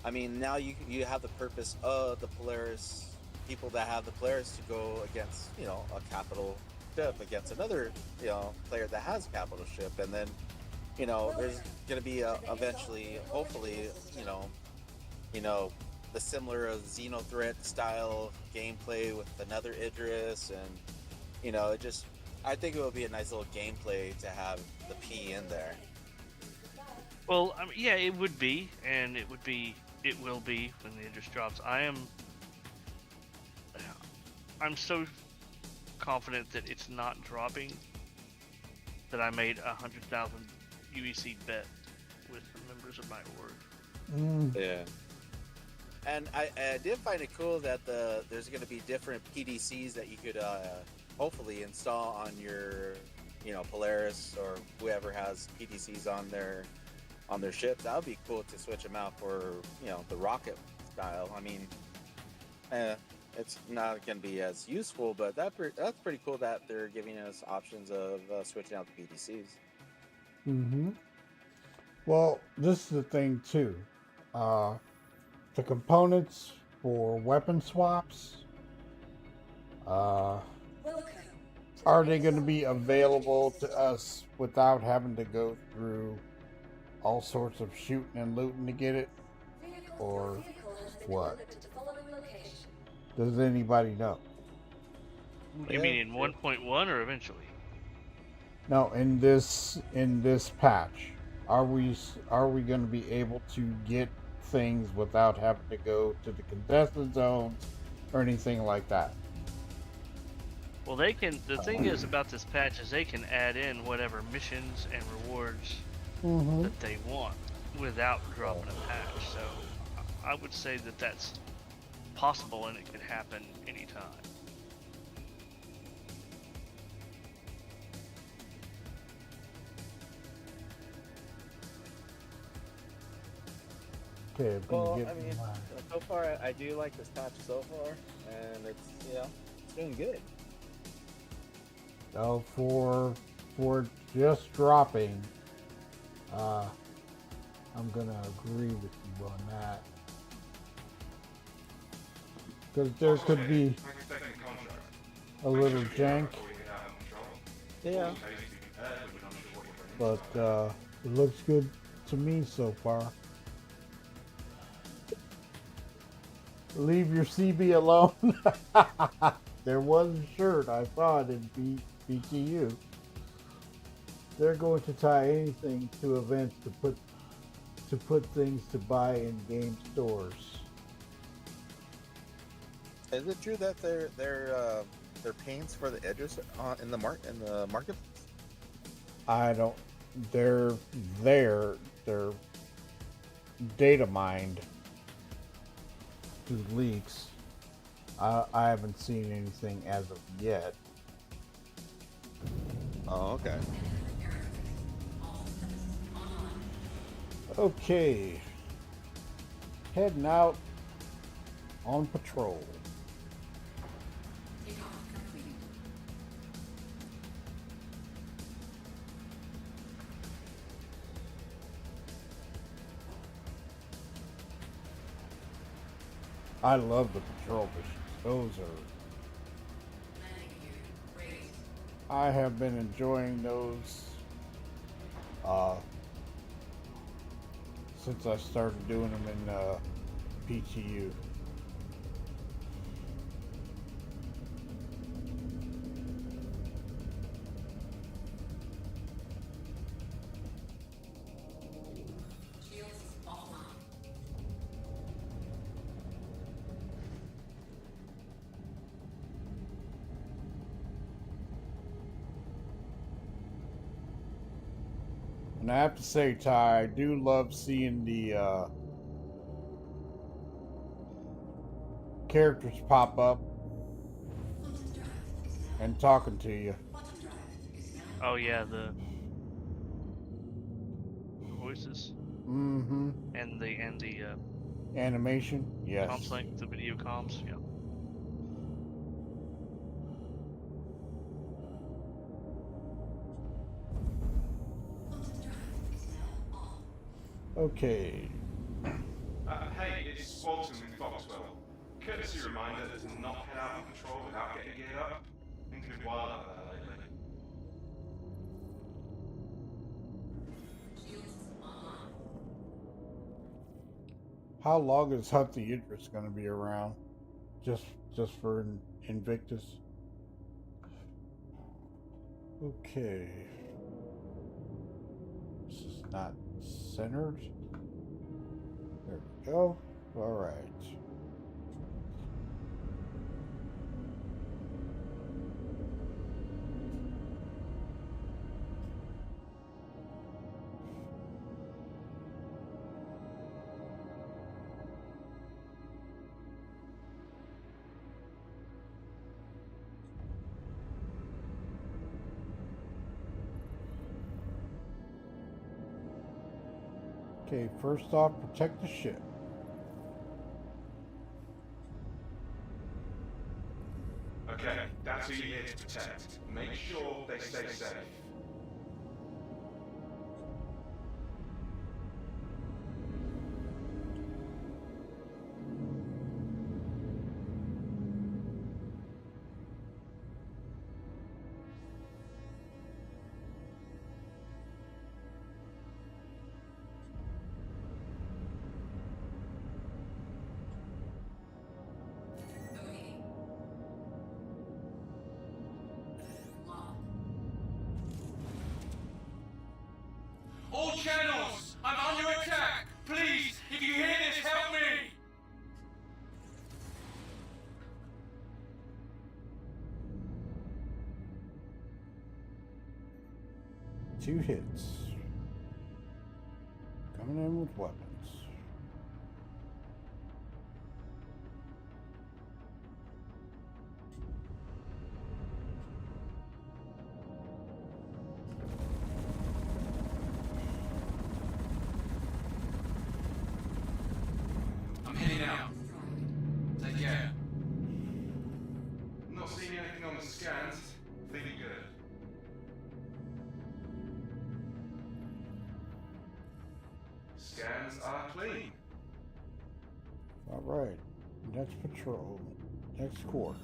I mean, now you have the purpose of the Polaris people that have the Polaris to go against, a capital ship against another, player that has a capital ship, and then, there's going to be eventually, hopefully, the similar Xeno threat style gameplay with another Idris, and I think it would be a nice little gameplay to have the P in there. Well, I mean, yeah, it would be, and it will be when the Idris drops. I'm so confident that it's not dropping that I made 100,000 UEC bet with the members of my org. Yeah. And I did find it cool that there's going to be different PDCs that you could hopefully install on your Polaris or whoever has PDCs on their ships. That would be cool to switch them out for the rocket style. I mean, it's not going to be as useful, but that's pretty cool that they're giving us options of switching out the PDCs. Mm-hmm. Well, this is the thing too. The components for weapon swaps, are they going to be available to us without having to go through all sorts of shooting and looting to get it? Or what? Does anybody know? You mean in 1.1 or eventually? No, in this patch, are we going to be able to get things without having to go to the contested zones or anything like that? Well, they can. The thing is about this patch is they can add in whatever missions and rewards that they want without dropping a patch. So I would say that that's possible and it could happen anytime. Okay, Well, I mean, so far I do like this patch so far, and it's doing good. So for just dropping, I'm gonna agree with you on that, because there could be a little jank. Yeah. But it looks good to me so far. Leave your CB alone. There was a shirt, I saw it in BTU. They're going to tie anything to events to put things to buy in game stores. Is it true that their paints for the edges in the market? I don't. They're data mined through leaks. I haven't seen anything as of yet. Oh, okay. Okay. Heading out on patrol. I love the patrol missions. Those are. I have been enjoying those since I started doing them in PTU. And I have to say, Ty, I do love seeing the characters pop up and talking to you. Oh yeah, the voices Mm-hmm. and the Animation, yes. comms link, the video comms. Yeah. Okay. Hey, it's Walton with Foxwell. Courtesy reminder to not head out on patrol without getting geared up. Things have been wild out there lately. How long is Hunt the Idris going to be around? Just for Invictus? Okay. This is not centered. There we go. All right. Okay, first off, protect the ship. Okay, that's who you're here to protect. Make sure they stay safe. All channels! I'm under attack! Please, if you hear this, help me! Two hits. Coming in with weapons. I'm heading out. Take care. Not seeing anything on the scans. Feeling good. Scans are clean. All right. Next patrol. Next course.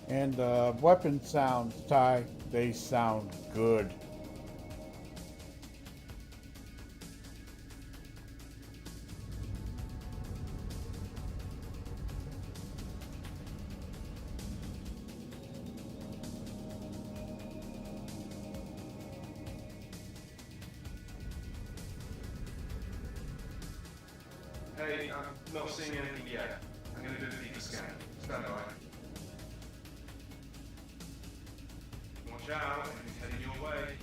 And weapon sounds, Ty, they sound good. Hey, I'm not seeing anything yet. I'm gonna do the deeper scan. Stand by. Watch out, anything's heading your way.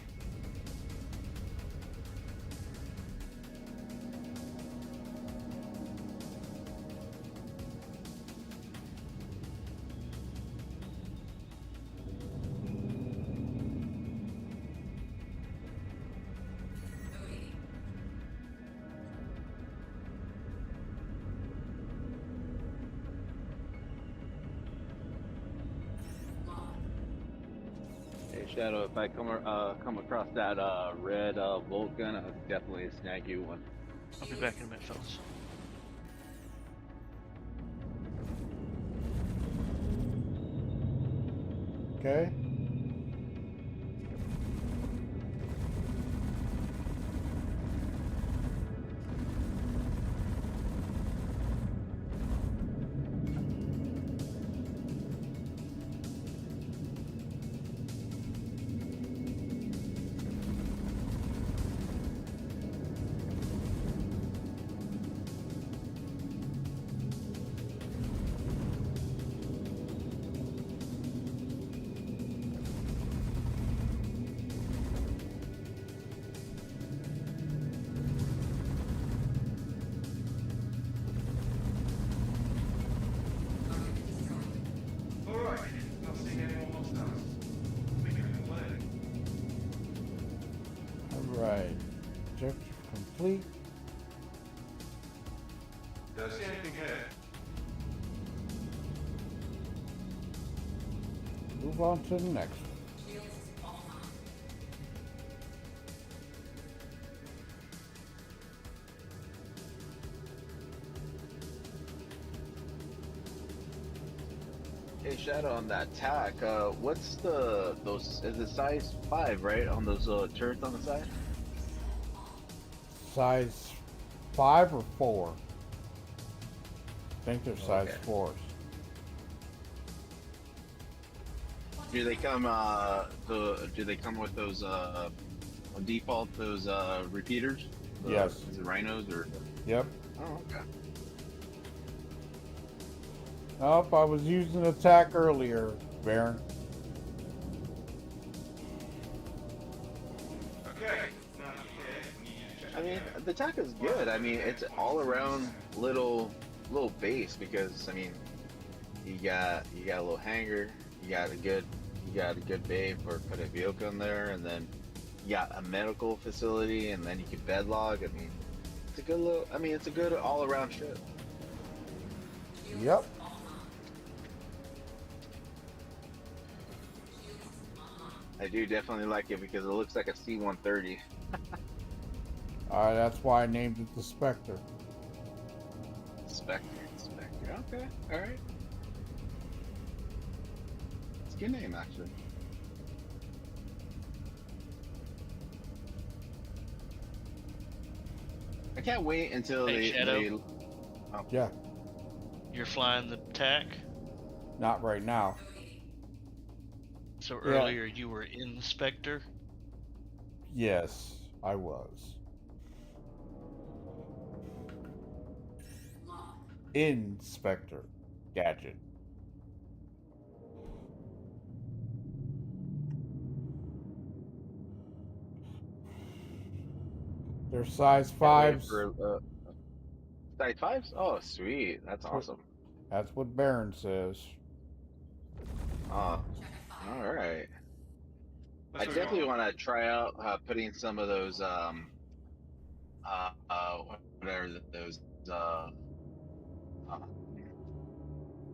Hey Shadow, if I come across that red Vulcan, I'll definitely snag you one. I'll be back in a minute, fellas. Okay. Alright, not seeing any more hostiles. We can play. Alright. Objective complete. Don't see anything here. Move on to the next one. Hey Shadow, on that TAC, what's those? Is it size 5, right? On those turrets on the side? Size 5 or 4? I think they're size Okay. 4s. Do they come? Do they come with those default repeaters? Yes. Is it rhinos or? Yep. Oh, okay. Nope, I was using the TAC earlier, Baron. Okay, now you're here, we need you to check I mean, again. the TAC is good. I mean, it's all around little base because I mean, you got a little hangar, you got a good bay for put a vehicle in there, and then you got a medical facility, and then you can bed log. I mean, it's a good little. I mean, it's a good all around ship. Yep. I do definitely like it because it looks like a C-130. That's why I named it the Spectre. Spectre. Okay, all right. It's a good name, actually. I can't wait until Hey, Shadow. they. Oh, Yeah, You're flying the TAC, not right now. so Yeah. earlier you were in Spectre. Yes, I was. Inspector Gadget. They're size can't wait 5s. for size 5s? Oh, sweet. That's Sweet. awesome. That's what Baron says. Oh, all right. I Let's move definitely on. want to try out putting some of those whatever those uh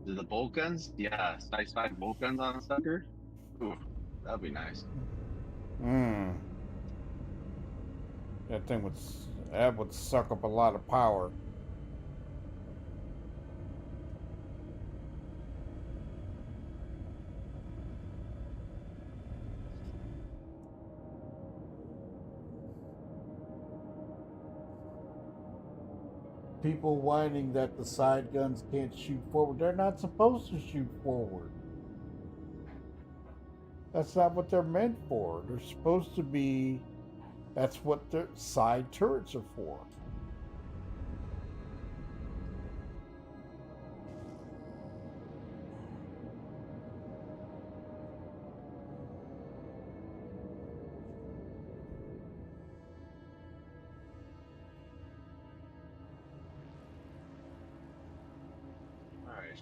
the bolt guns. Yeah, size 5 bolt guns on a sucker. Ooh, that'd be nice. That would suck up a lot of power. People whining that the side guns can't shoot forward. They're not supposed to shoot forward. That's not what they're meant for. They're supposed to be. That's what their side turrets are for.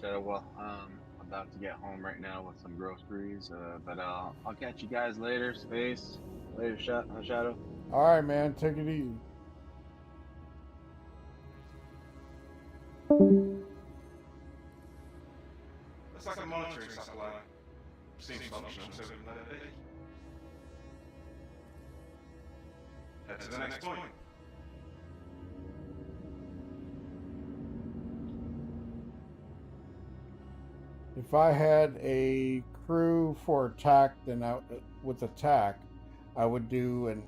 Shadow. Well, about to get home right now with some groceries. But I'll catch you guys later. Space. Later, Shadow. All right, man. Take it easy. Looks like a monitoring satellite. Seems functional, so we can let it be. Head to the next point. If I had a crew for attack, then with attack, I would do an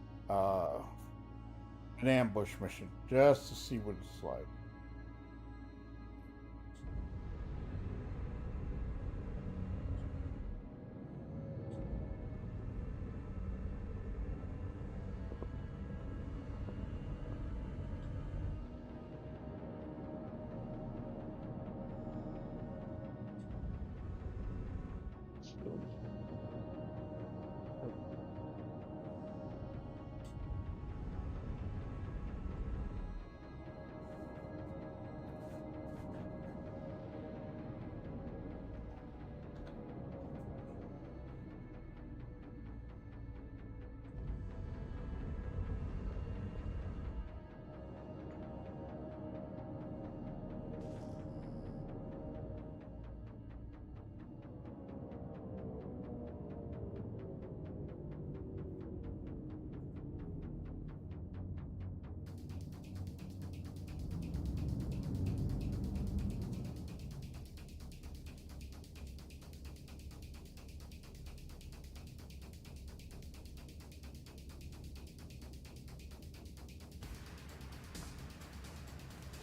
ambush mission just to see what it's like.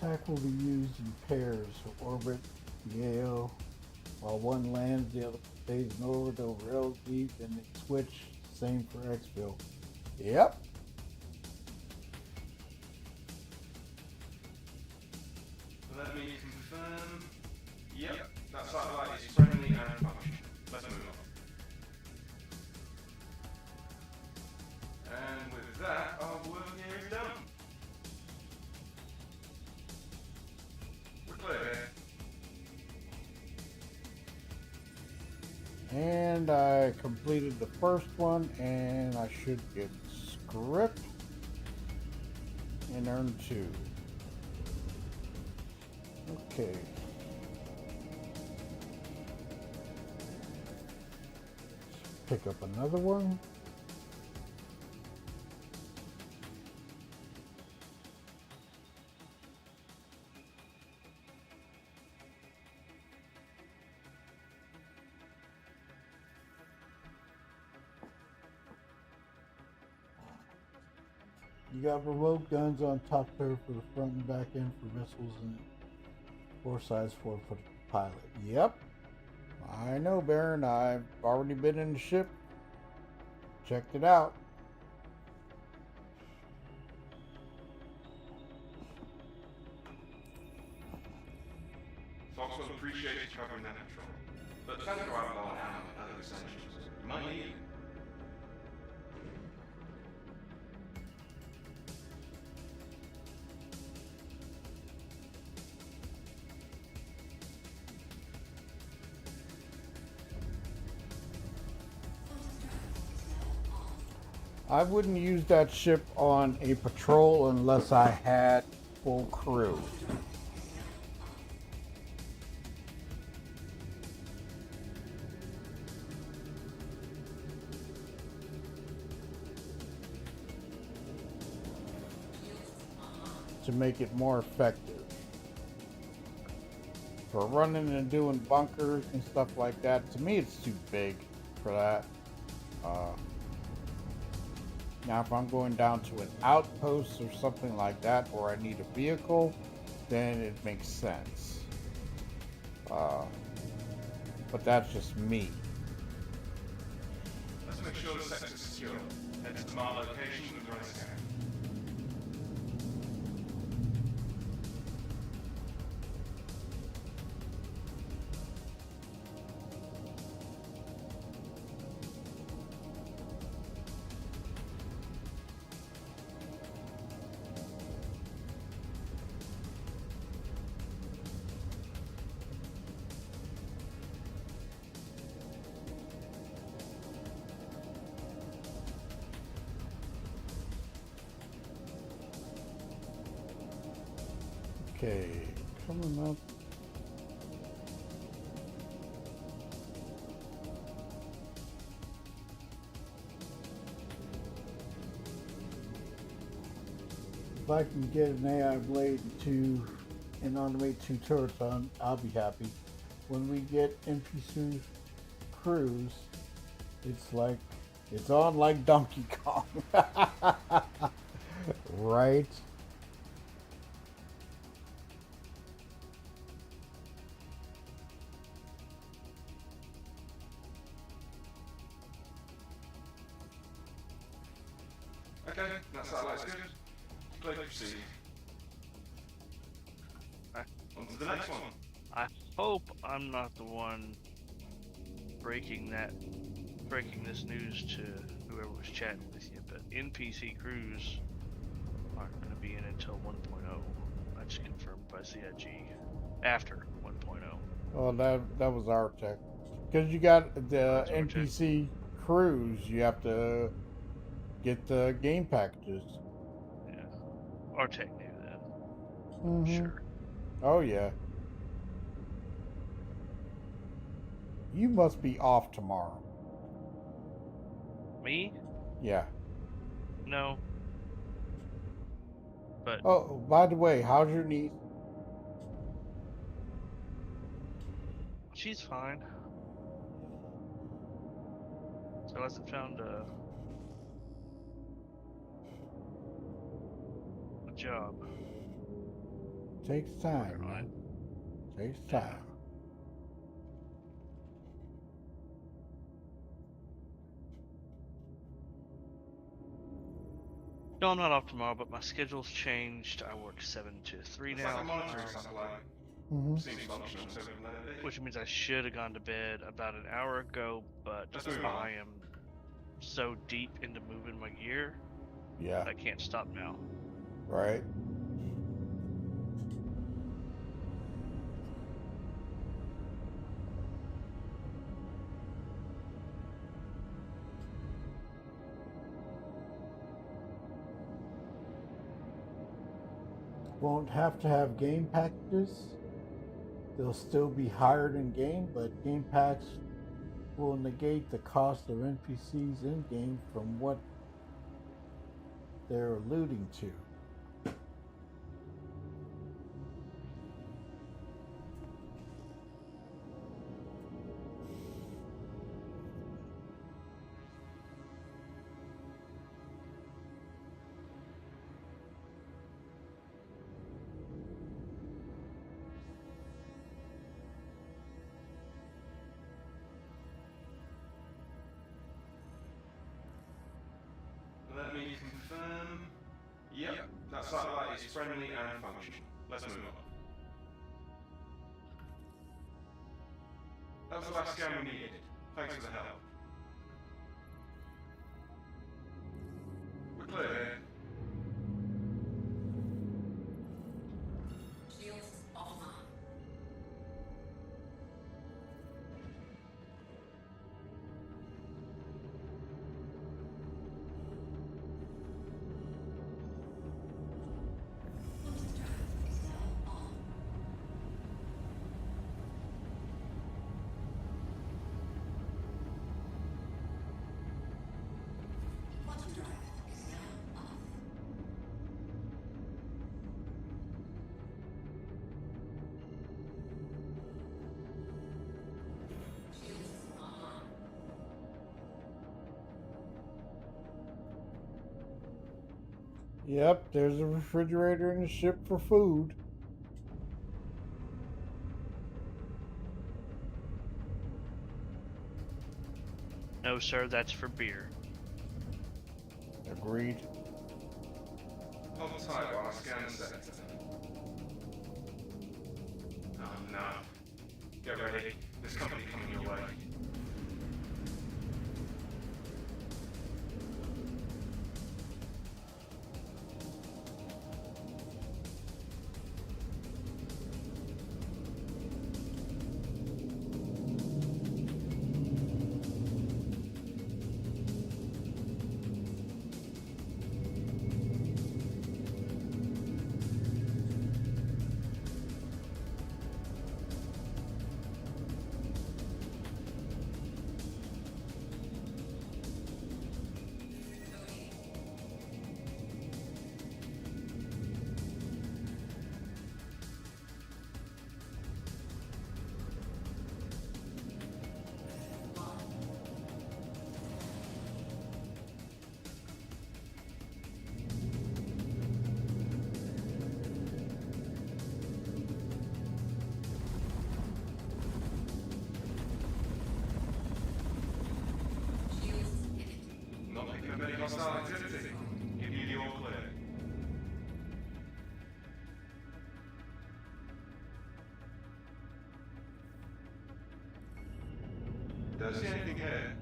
Attack will be used in pairs, orbit, Yale. While one lands, the other stays in orbit over LG, then they switch. Same for exfil. Yep. Let me confirm. Yep, that satellite is friendly and functional. Let's move on. And with that, our work here is done. We're clear here. And I completed the first one, and I should get script and earn 2. Okay. Pick up another one. You got remote guns on top there for the front and back end for missiles and 4 size 4 for the pilot. Yep. I know, Baron. I've already been in the ship. Checked it out. Fox will appreciate you covering that patrol. But don't go out low on ammo and other essentials. You might need it. I wouldn't use that ship on a patrol unless I had full crew. To make it more effective. For running and doing bunkers and stuff like that, to me it's too big for that. Now if I'm going down to an outpost or something like that, or I need a vehicle, then it makes sense. But that's just me. Let's make sure the sector's secure. Head to the marked location and run a scan. Okay, coming up. If I can get an AI blade to and automate 2 turrets on, I'll be happy. When we get NPC crews, it's on like Donkey Kong. Right? Okay, that satellite's good. Clear to proceed. On to the next one. I hope I'm not the one breaking this news to whoever was chatting with you, but NPC crews aren't going to be in until 1.0. That's confirmed by CIG after 1.0. Oh, that was our tech. Because you got the That's our NPC crews, you have to get the game packages. Yeah, our tech knew that. Mhm. Sure. Oh yeah. You must be off tomorrow. Me? Yeah. No. But Oh, by the way, how's your niece? she's fine. Still hasn't found a job. Takes time, Working on man. it. Takes Yeah. time. No, I'm not off tomorrow, but my schedule's changed. I work 7 to 3 It's now. like a monitoring satellite. Mm-hmm. Seems functional, so we can let it be. Which means I should have gone to bed about an hour ago, but Let's move on. I am so deep into moving my gear Yeah. I can't stop now. Right. Won't have to have game packages. They'll still be higher in game, but game packs will negate the cost of NPCs in game from what they're alluding to. Let me confirm. Yep, that satellite is friendly and functional. Let's move on. That was the last scan we needed. Thanks for the help. We're clear here. Shields offline. Quantum drive is now on. Quantum drive is now off. Shields online. Yep, there's a refrigerator in the ship for food. No, sir, that's for beer. Agreed. Hold tight while I scan the sector. Oh no. Get ready. There's company coming your way. hostile activity. Give me the all clear. Don't see anything here.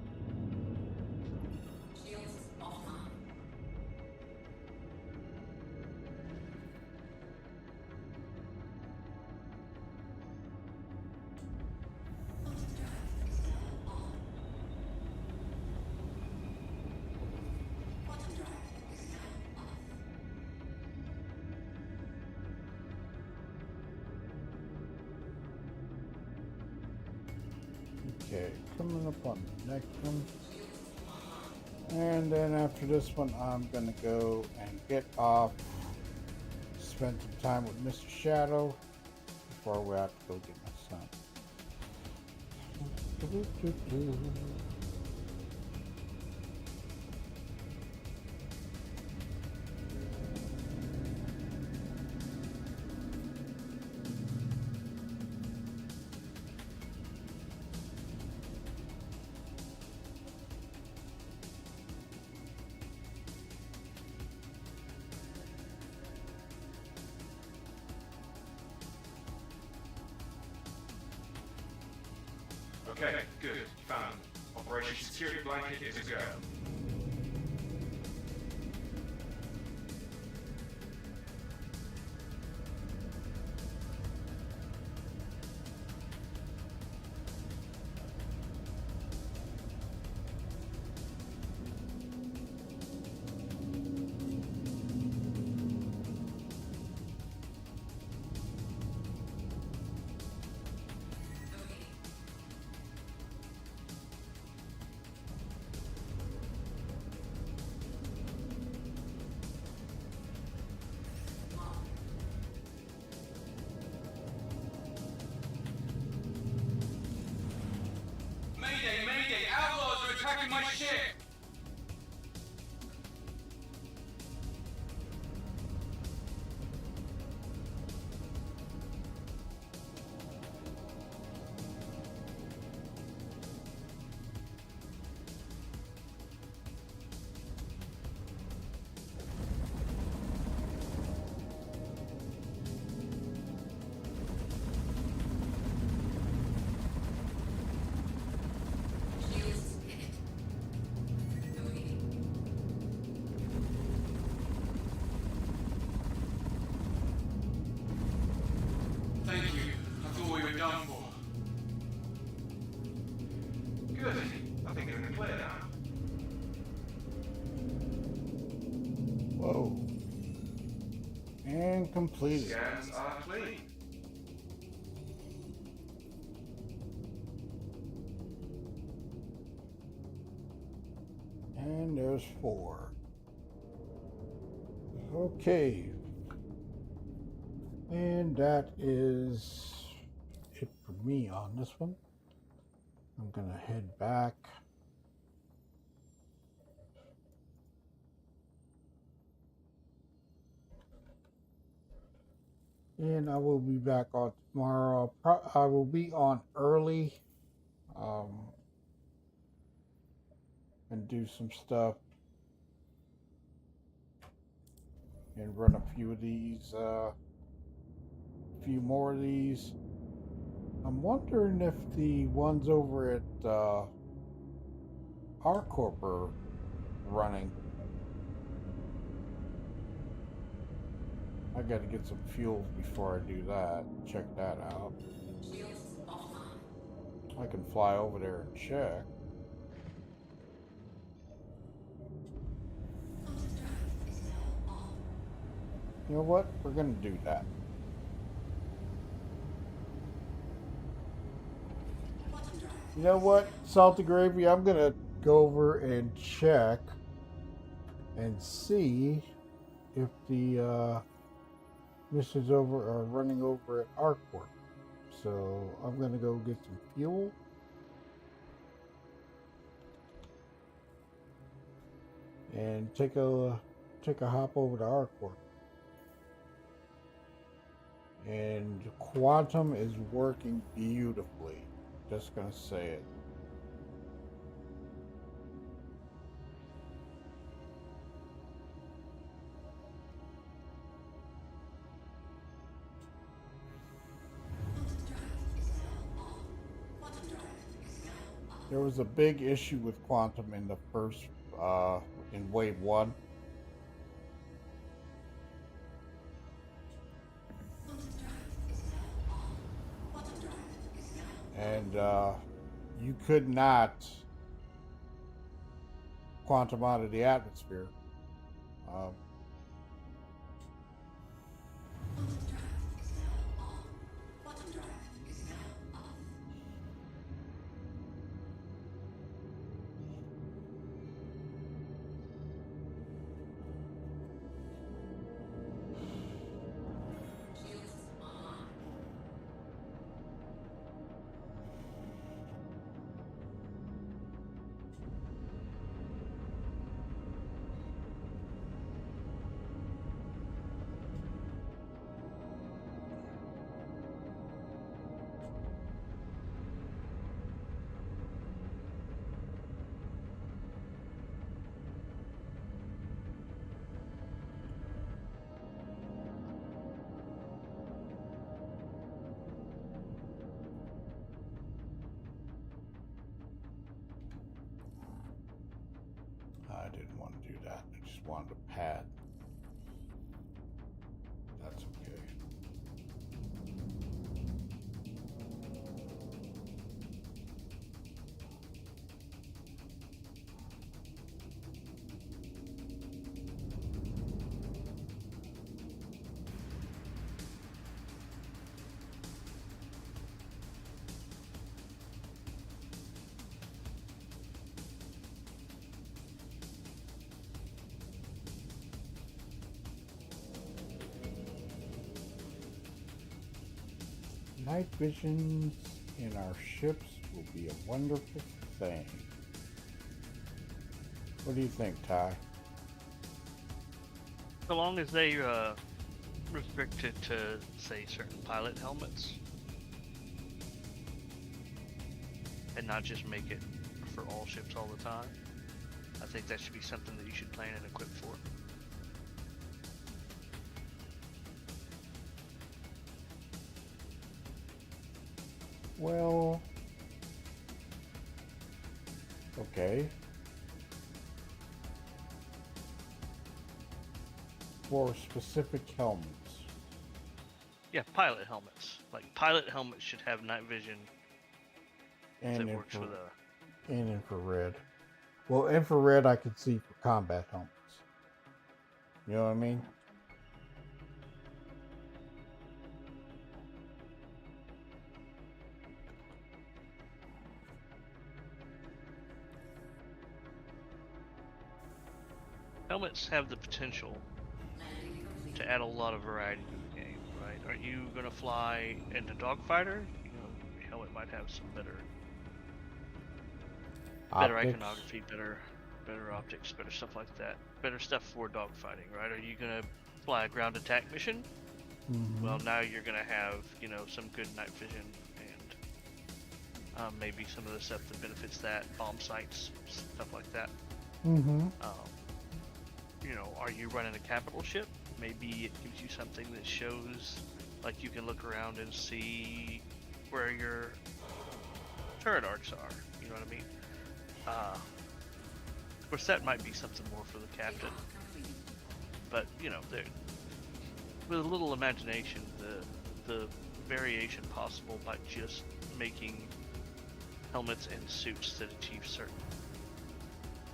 Shields offline. Quantum drive is now on. Quantum drive is now off. Okay, coming up on the next one. And then after this one, I'm gonna go and get off, spend some time with Mr. Shadow before we have to go get my son. Okay, good. Found them. Operation Security Blanket is a go. Mayday, mayday! Outlaws are attacking my ship! Shields hit. Awaiting. Thank you. I thought we were done for. Good. I think they're in the clear now. Whoa. And completed. Scans are clean. And there's 4. Okay. And that is it for me on this one. I'm gonna head back. And I will be back on tomorrow. I will be on early. And do some stuff and run a few of these, few more of these. I'm wondering if the ones over at R-Corp are running. I gotta get some fuel before I do that. Check that out. Shields offline. I can fly over there and check. Quantum drive is now on. You know what? We're gonna do that. Quantum drive. You know what? Salty gravy, I'm gonna go over and check and see if the missions over are running over at Arcwork. So I'm gonna go get some fuel. And take a hop over to Arcwork. And Quantum is working beautifully. Just gonna say it. There was a big issue with quantum in the first, in wave 1. And you could not quantum out of the atmosphere. I didn't want to do that. I just wanted a pad. That's okay. Night visions in our ships will be a wonderful thing. What do you think, Ty? So long as they restrict it to, say, certain pilot helmets, and not just make it for all ships all the time, I think that should be something that you should plan and equip for. Well, okay. For specific helmets. Yeah, pilot helmets. Like, pilot helmets should have night vision And that works with a... and infrared. Well, infrared I could see for combat helmets. You know what I mean? Helmets have the potential to add a lot of variety to the game, right? Are you going to fly into Dogfighter? You know, your helmet might have some better Optics. iconography, better optics, better stuff like that. Better stuff for dogfighting, right? Are you going to fly a ground attack mission? Mhm. Well, now you're going to have, you know, some good night vision and maybe some of the stuff that benefits that, bomb sites, stuff like that. Mm-hmm. You know, are you running a capital ship? Maybe it gives you something that shows, like, you can look around and see where your turret arcs are. You know what I mean? Of course, that might be something more for the captain. But, you know, with a little imagination, the variation possible by just making helmets and suits that achieve certain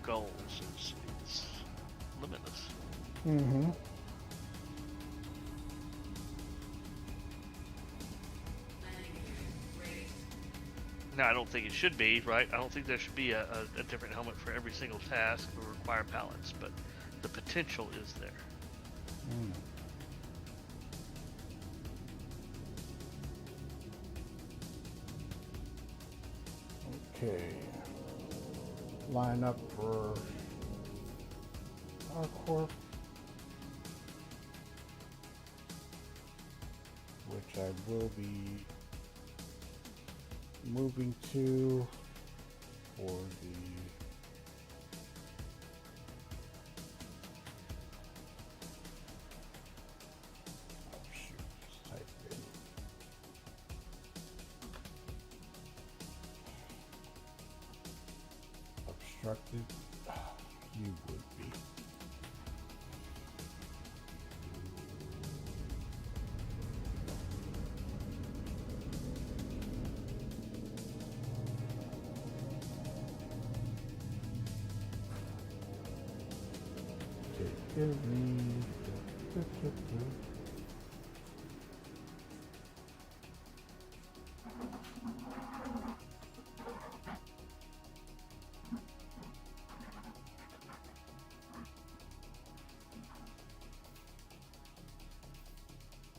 goals is limitless. Mm-hmm. Now, I don't think it should be, right? I don't think there should be a different helmet for every single task or require balance, but the potential is there. Mm. Okay. Line up for our corp, which I will be moving to for the type in. constructed, you would be. Give me.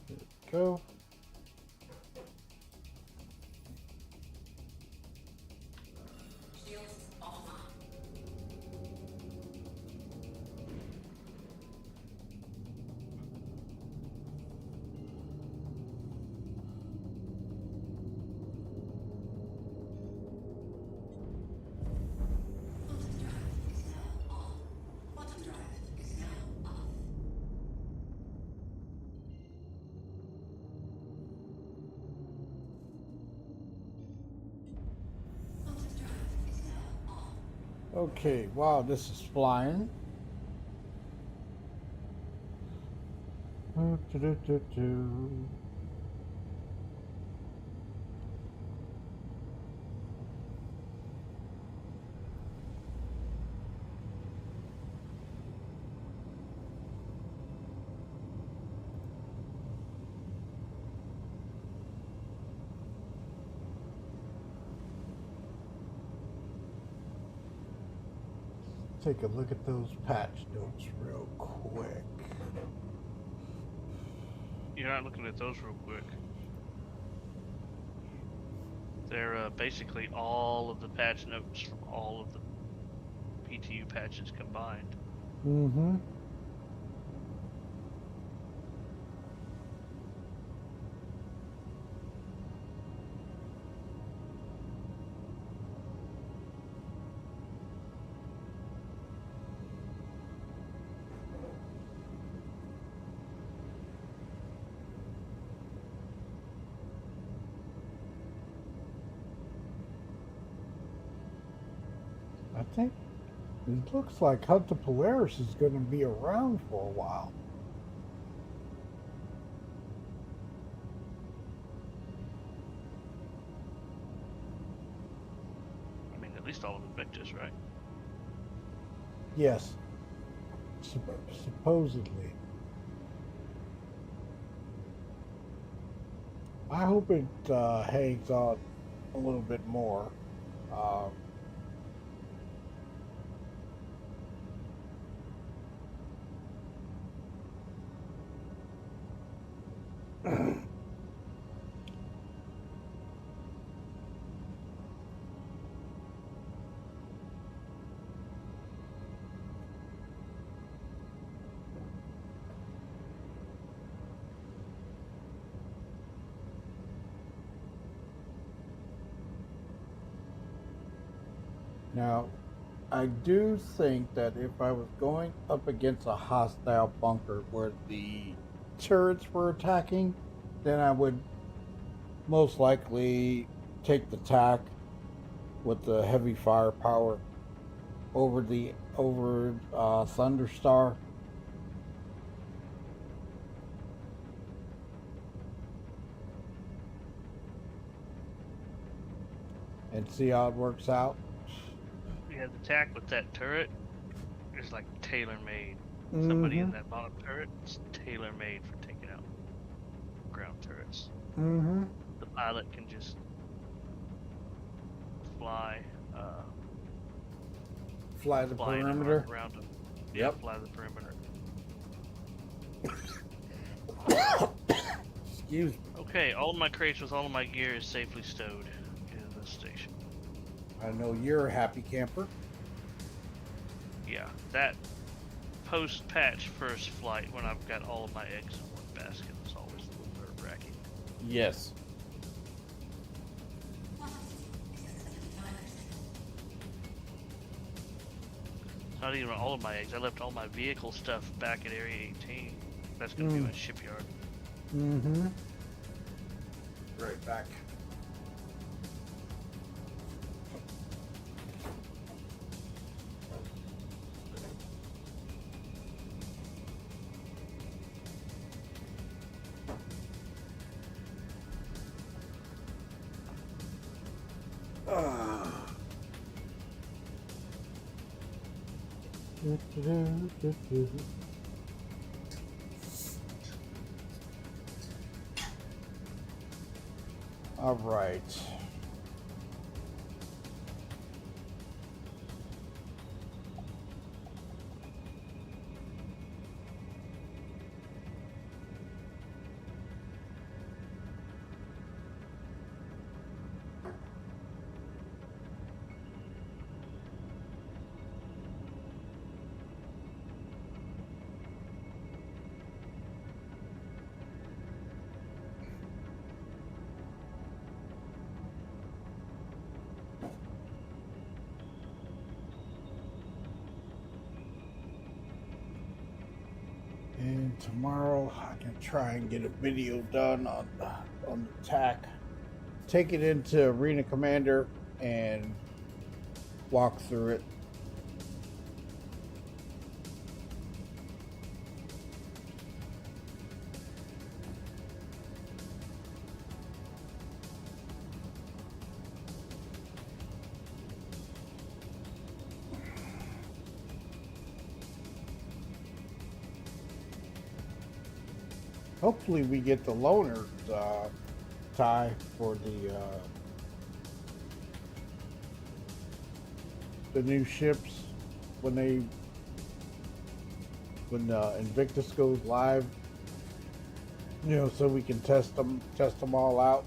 There we go. Okay, wow, this is flying. Take a look at those patch notes real quick. You're not looking at those real quick. They're basically all of the patch notes from all of the PTU patches combined. Mm-hmm. I think it looks like Hunter Polaris is going to be around for a while. I mean, at least all of Invictus, right? Yes. Supposedly. I hope it hangs on a little bit more. Now, I do think that if I was going up against a hostile bunker where the turrets were attacking, then I would most likely take the TAC with the heavy firepower over Thunderstar. And see how it works out. Yeah, the TAC with that turret is like tailor-made. Somebody in that bottom turret is tailor-made for taking out ground turrets. Mm-hmm. The pilot can just fly. Fly the perimeter. Around them. Yeah, fly the perimeter. Excuse me. Okay, all of my crates with all of my gear is safely stowed in the station. I know you're a happy camper. Yeah, that post-patch first flight when I've got all of my eggs in one basket is always a little nerve-wracking. Yes. Not even all of my eggs. I left all my vehicle stuff back at Area 18. That's going to be my shipyard. Mm-hmm. Right back. All right. And tomorrow I can try and get a video done on the TAC. Take it into Arena Commander and walk through it. Hopefully we get the loaners tie for the new ships when Invictus goes live, you know, so we can test them all out.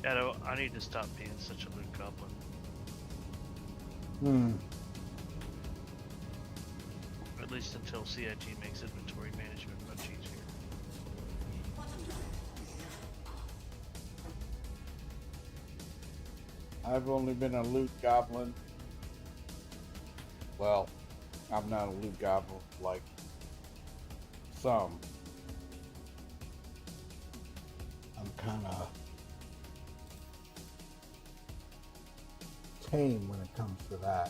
Yeah, I need to stop being such a loot goblin. At least until CIG makes inventory management much easier. I've only been a loot goblin. Well, I'm not a loot goblin like some. I'm kind of tame when it comes to that.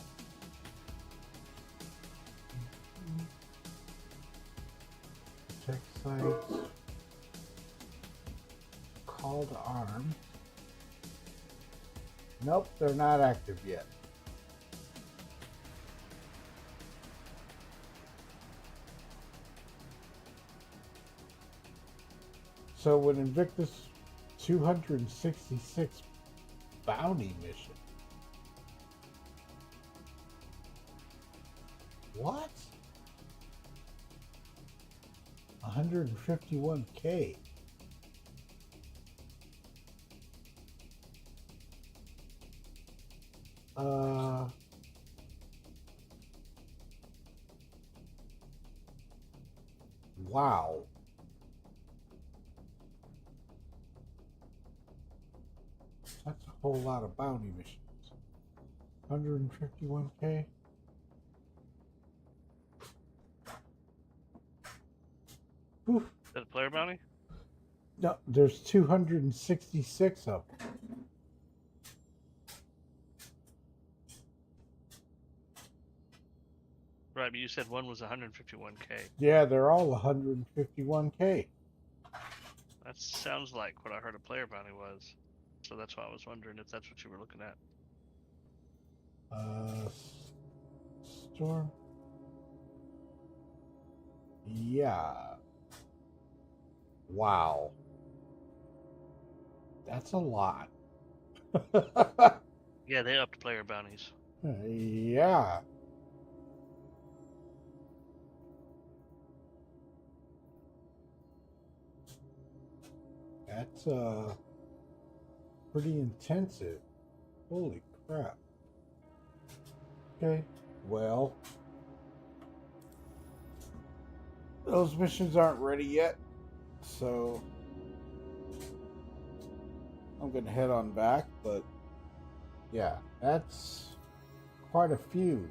Check sites. Call to arm. Nope, they're not active yet. So with Invictus 266 bounty mission. What? 151K. Wow. That's a whole lot of bounty missions. 151K. Oof. Is that a player bounty? No, there's 266 of them. Right, but you said one was 151K. Yeah, they're all 151K. That sounds like what I heard a player bounty was. So that's why I was wondering if that's what you were looking at. Storm. Yeah. Wow. That's a lot. Yeah, they upped player bounties. Yeah. That's pretty intensive. Holy crap. Okay, well, those missions aren't ready yet, so I'm gonna head on back, but yeah, that's quite a few.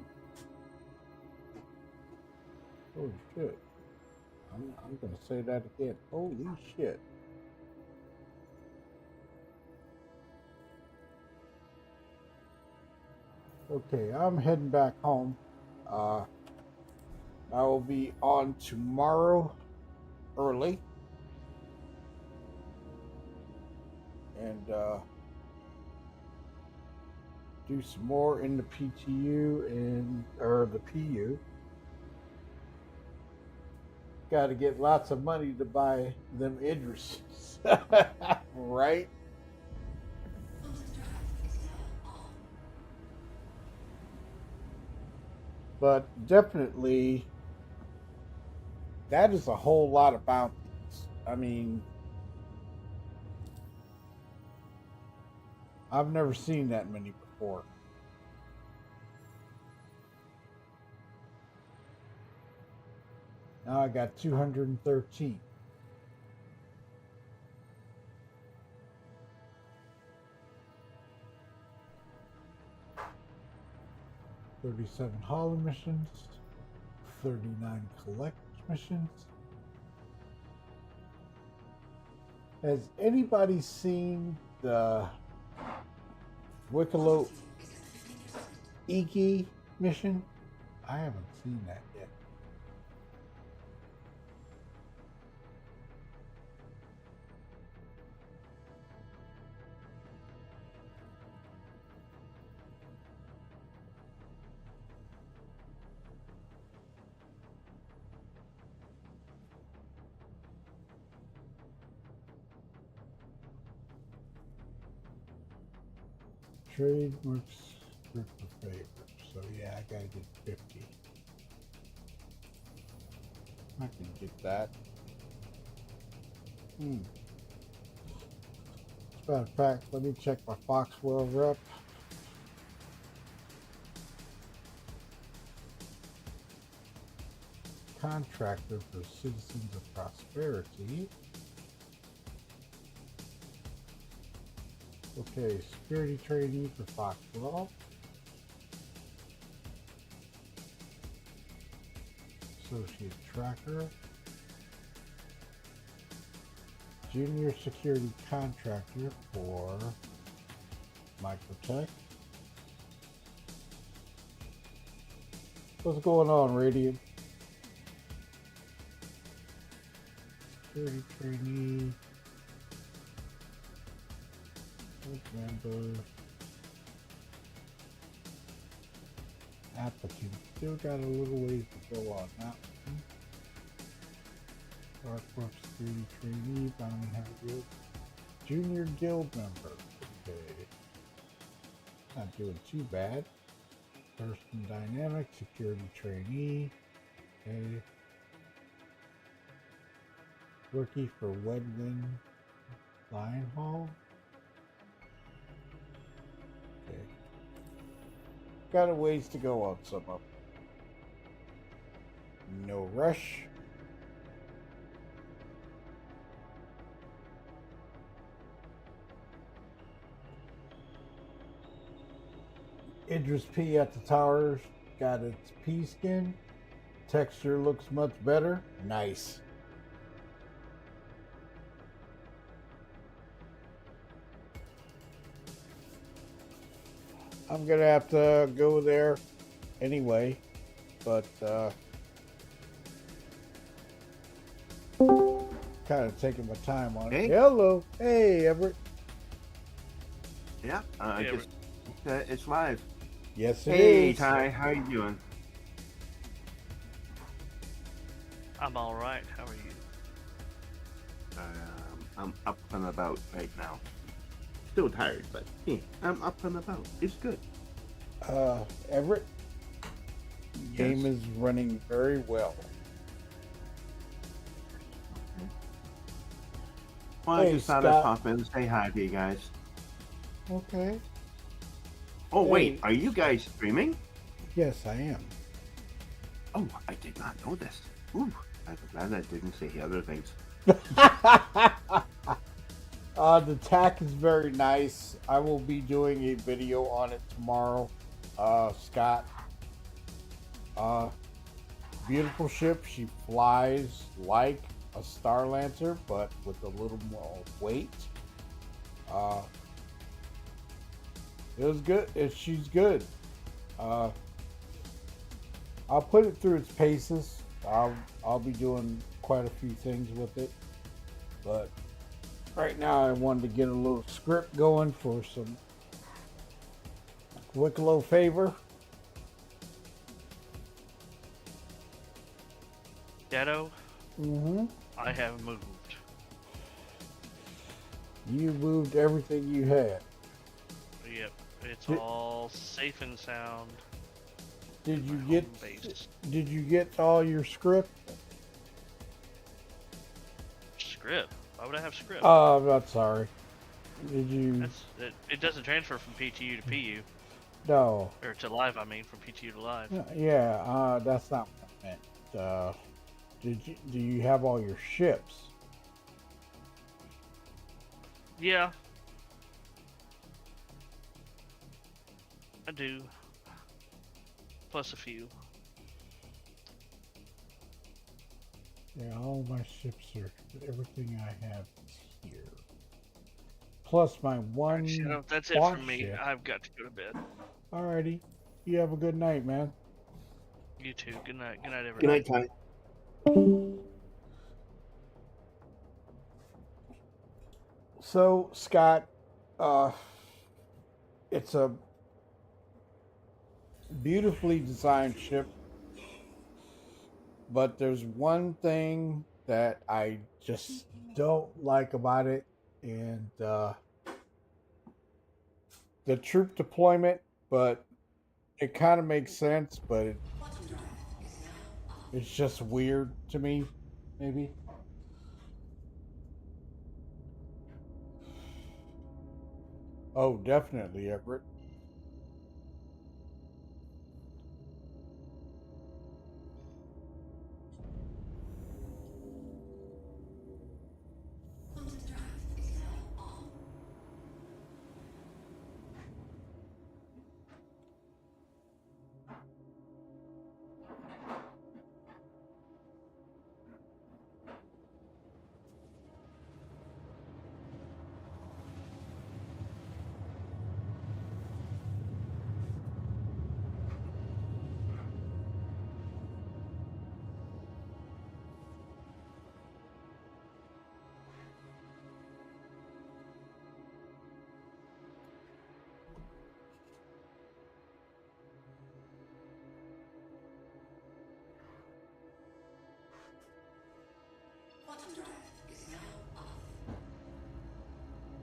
Holy shit. I'm gonna say that again. Holy shit. Okay, I'm heading back home. I will be on tomorrow early. And do some more in the PTU or the PU. Got to get lots of money to buy them Idrises, right? But definitely, that is a whole lot of bounties. I mean, I've never seen that many before. Now I got 213. $37 holo missions, 39 collect missions. Has anybody seen the Wicklow Iki mission? I haven't seen that yet. Trademarks group of favorites. So yeah, I gotta get 50. I can get that. As a matter of fact, let me check my Foxwell rep. Contractor for Citizens of Prosperity. Okay, security trainee for Foxwell. Associate tracker. Junior security contractor for Microtech. What's going on, Radiant? Security trainee. Member. Applicant. Still got a little ways to go on that one. Darkwork security trainee, bounty hunter, junior guild member. Okay. Not doing too bad. Person dynamic, security trainee. Okay. Rookie for Wedwin Lion Hall. Okay. Got a ways to go on some of them. No rush. Idris P at the towers got its P skin. Texture looks much better. Nice. I'm gonna have to go there anyway, but kind of taking my time on it. Hey. Hello, hey Everett. Yeah, Hey, just it's live. Yes, it Hey, is. Ty, how you doing? I'm all right. How are you? I'm up and about right now. Still tired, but yeah, I'm up and about. It's good. Everett, game Yes. is running very well. Well, Hey, I just thought I'd Scott. pop in and say hi to you guys. Okay. Oh, wait, Hey. are you guys streaming? Yes, I am. Oh, I did not know this. Ooh, I'm glad I didn't say other things. The TAC is very nice. I will be doing a video on it tomorrow. Scott. beautiful ship. She flies like a Starlancer, but with a little more weight. It was good. She's good. I'll put it through its paces. I'll be doing quite a few things with it, but right now I wanted to get a little script going for some Wicklow favor. Shadow, Mm-hmm. I have moved. You moved everything you had. Yep, it's Did- all safe and sound. Did you Home get? base. Did you get all your script? Script? Why would I have script? I'm not sorry. Did you? It doesn't transfer from PTU to PU. No. Or to live, I mean, from PTU to live. Yeah. That's not what I meant. Do you have all your ships? Yeah. I do. Plus a few. Yeah, all my ships are. Everything I have is here. Plus my one. Shadow, that's it boss from me. ship. I've got to go to bed. Alrighty. You have a good night, man. You too. Good night. Good night, everybody. Good night, Ty. So, Scott, it's a beautifully designed ship, but there's one thing that I just don't like about it, and the troop deployment, but it kind of makes sense, but it's just weird to me, maybe. Oh, definitely, Everett.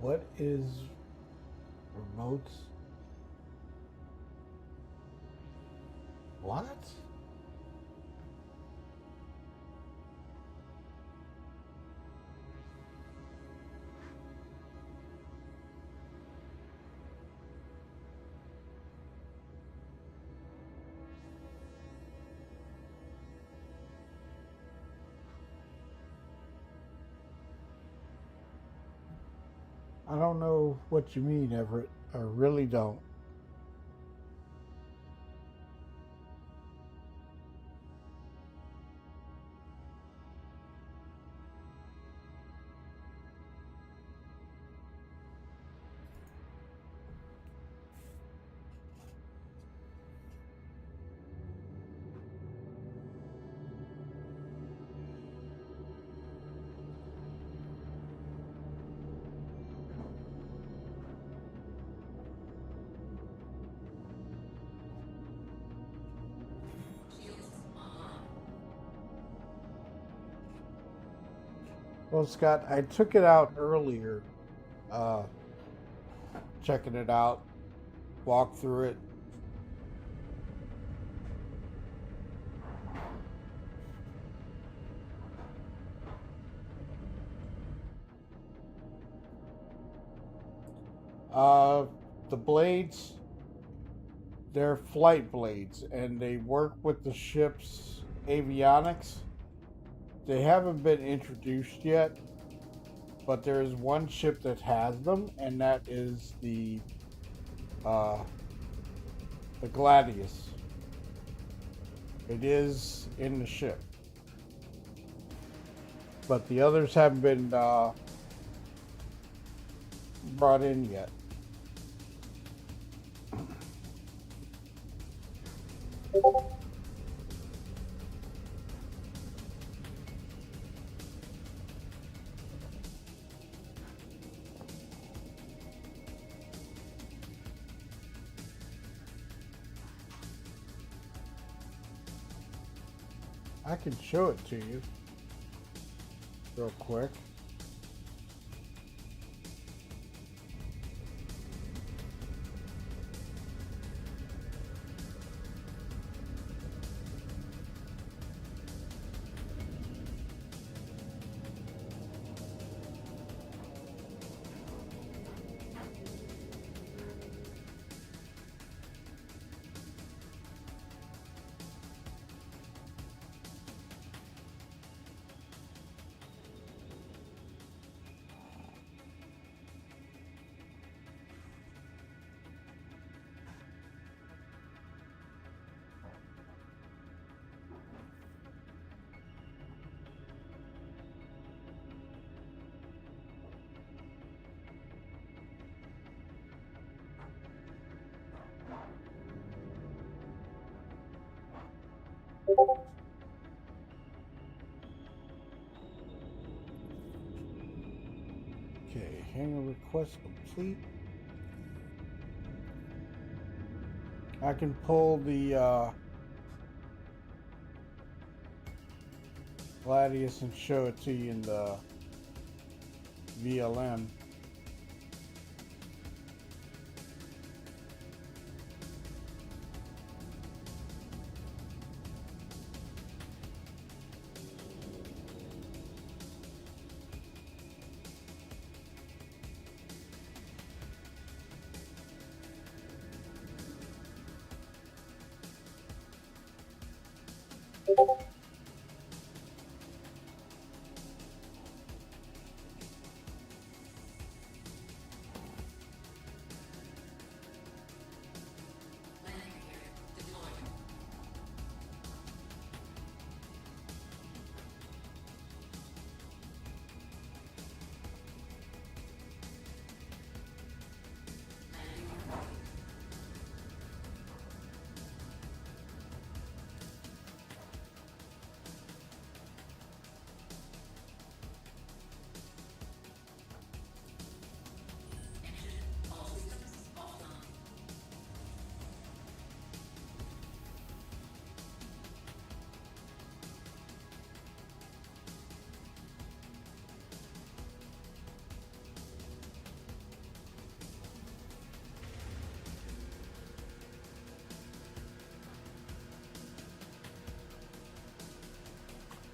What is remotes? What? I don't know what you mean, Everett. I really don't. Well, Scott, I took it out earlier, checking it out, walked through it. The blades, they're flight blades, and they work with the ship's avionics. They haven't been introduced yet, but there is one ship that has them, and that is the Gladius. It is in the ship. But the others haven't been brought in yet. I can show it to you real quick. Okay, hangar request complete. I can pull the Gladius and show it to you in the VLM.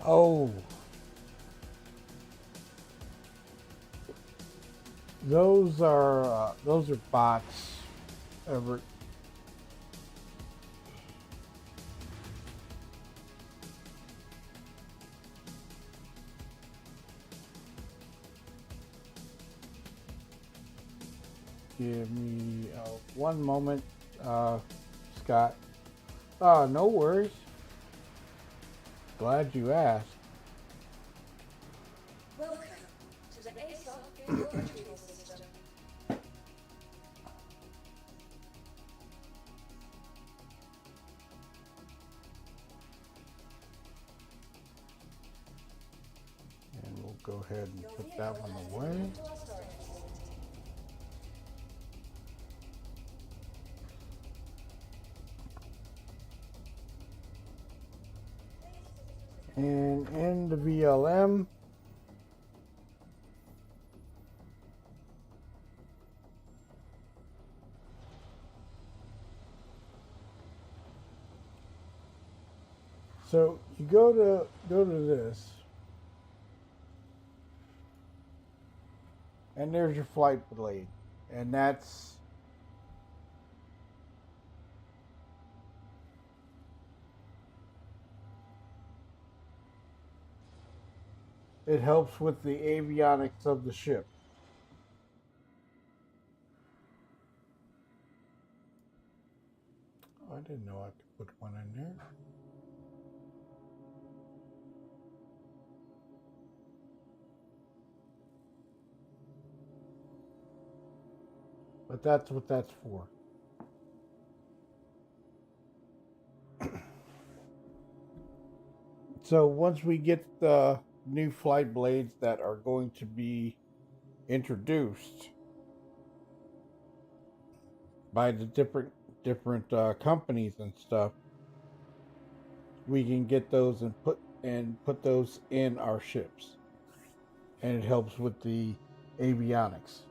Oh, those are bots. Ever. Give me one moment, Scott. No worries. Glad you asked. Welcome to the ASOC vehicle retrieval system. And we'll go ahead and put that one away. And in the VLM, so you go to this, and there's your flight blade, and that's it helps with the avionics of the ship. I didn't know I could put one in there. But that's what that's for. So once we get the new flight blades that are going to be introduced by the different companies and stuff, we can get those and put those in our ships, and it helps with the avionics.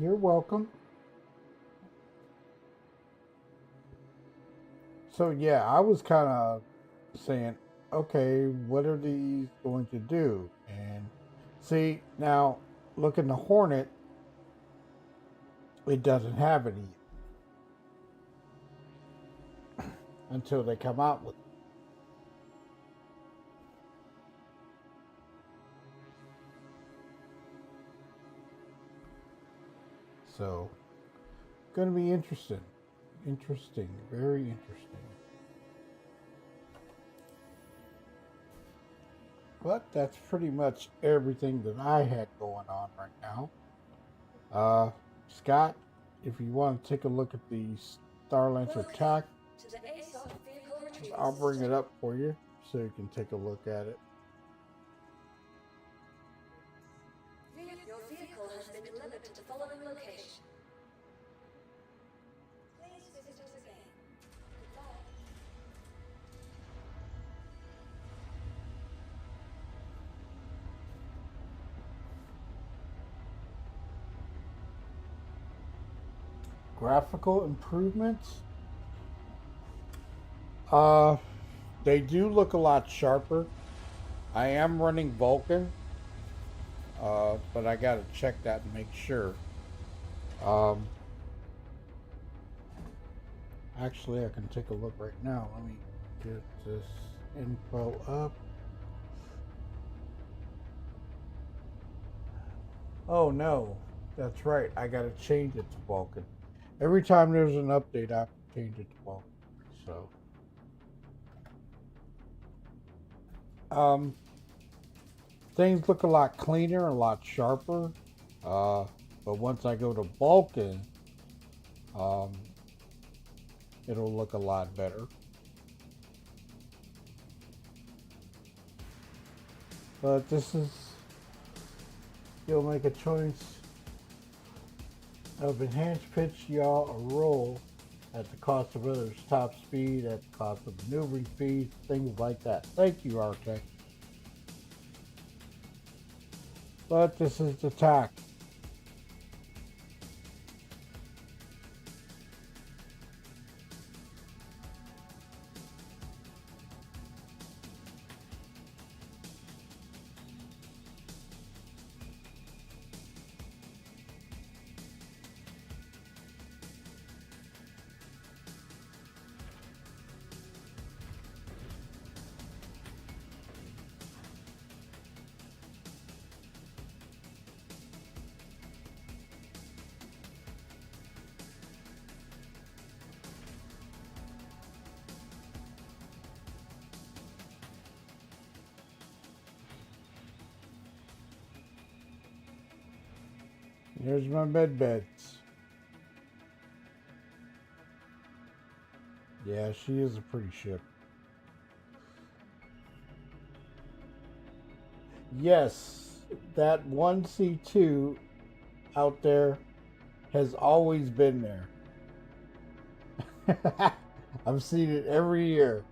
You're welcome. So yeah, I was kind of saying, okay, what are these going to do? And see, now look in the Hornet, it doesn't have any until they come out with it. So, going to be interesting. Interesting. Very interesting. But that's pretty much everything that I had going on right now. Scott, if you want to take a look at the Starlancer TAC, I'll bring it up for you so you can take a look at it. Your vehicle has been delivered to the following location. Please visit us again. Goodbye. Graphical improvements. They do look a lot sharper. I am running Vulkan, but I gotta check that and make sure. Actually, I can take a look right now. Let me get this info up. Oh no, that's right. I gotta change it to Vulkan. Every time there's an update, I have to change it to Vulkan. So, things look a lot cleaner, a lot sharper. But once I go to Vulkan, it'll look a lot better. But this is, you'll make a choice of enhanced pitch, yaw, or roll at the cost of others' top speed, at the cost of maneuvering speed, things like that. Thank you, Artec. But this is the TAC. Here's my beds. Yeah, she is a pretty ship. Yes, that 1C2 out there has always been there. I've seen it every year.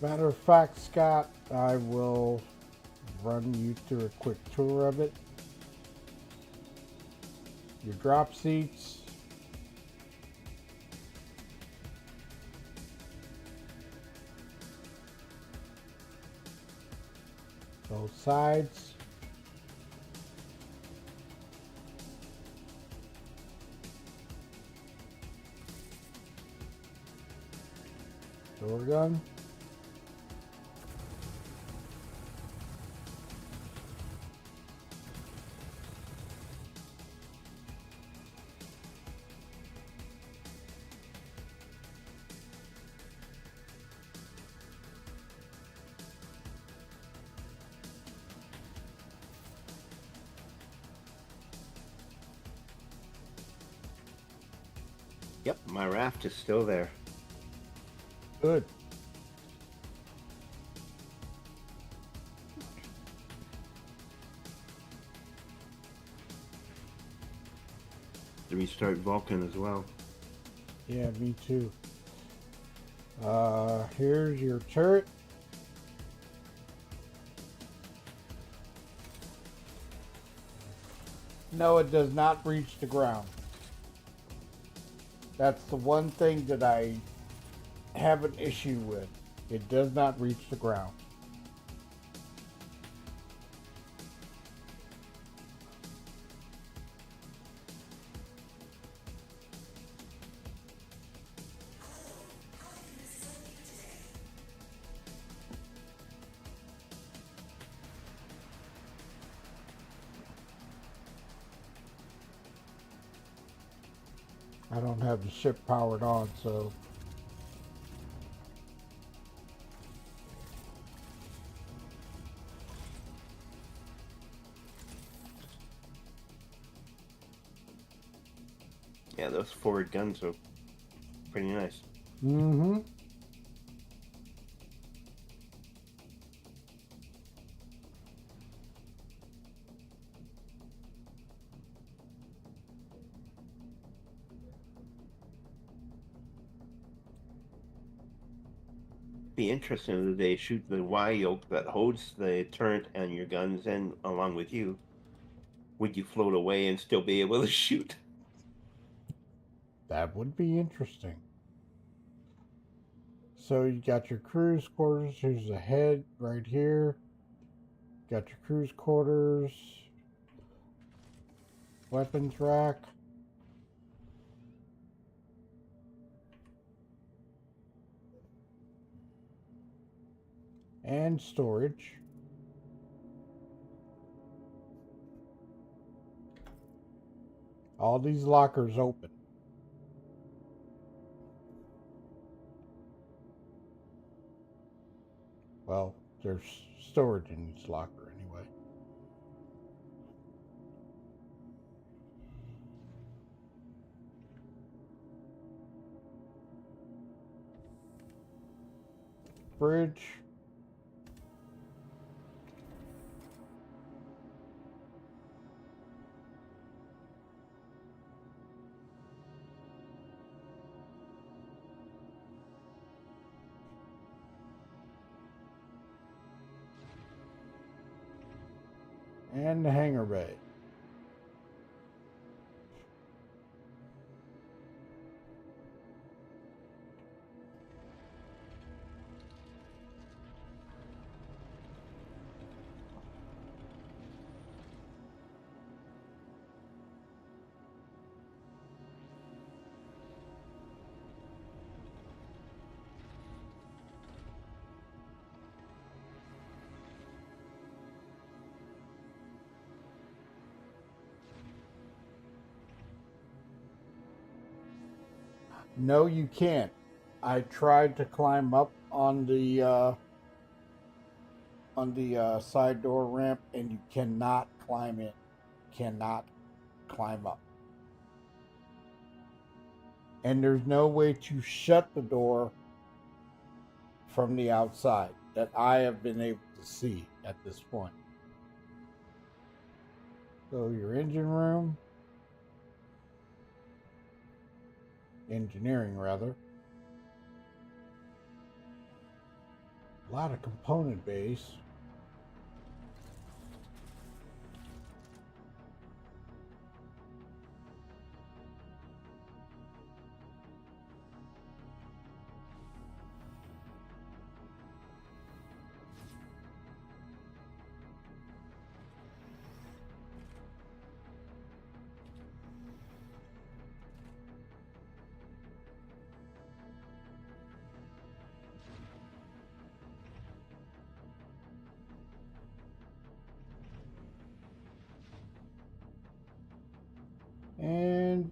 Matter of fact, Scott, I will run you through a quick tour of it. Your drop seats. Both sides. Door gun. Yep, my raft is still there. Good. To restart Vulcan as well. Yeah, me too. Here's your turret. No, it does not reach the ground. That's the one thing that I have an issue with. It does not reach the ground. I don't have the ship powered on, so Yeah, those forward guns are pretty nice. mm-hmm. Be interesting if they shoot the Y yoke that holds the turret and your guns in along with you. Would you float away and still be able to shoot? That would be interesting. So you got your cruise quarters. Here's the head right here. Got your cruise quarters. Weapons rack. And storage. All these lockers open. Well, there's storage in each locker anyway. Fridge. And the hangar bay. No, you can't. I tried to climb up on the side door ramp, and you cannot climb it. Cannot climb up. And there's no way to shut the door from the outside that I have been able to see at this point. So your engine room, engineering rather, a lot of component base.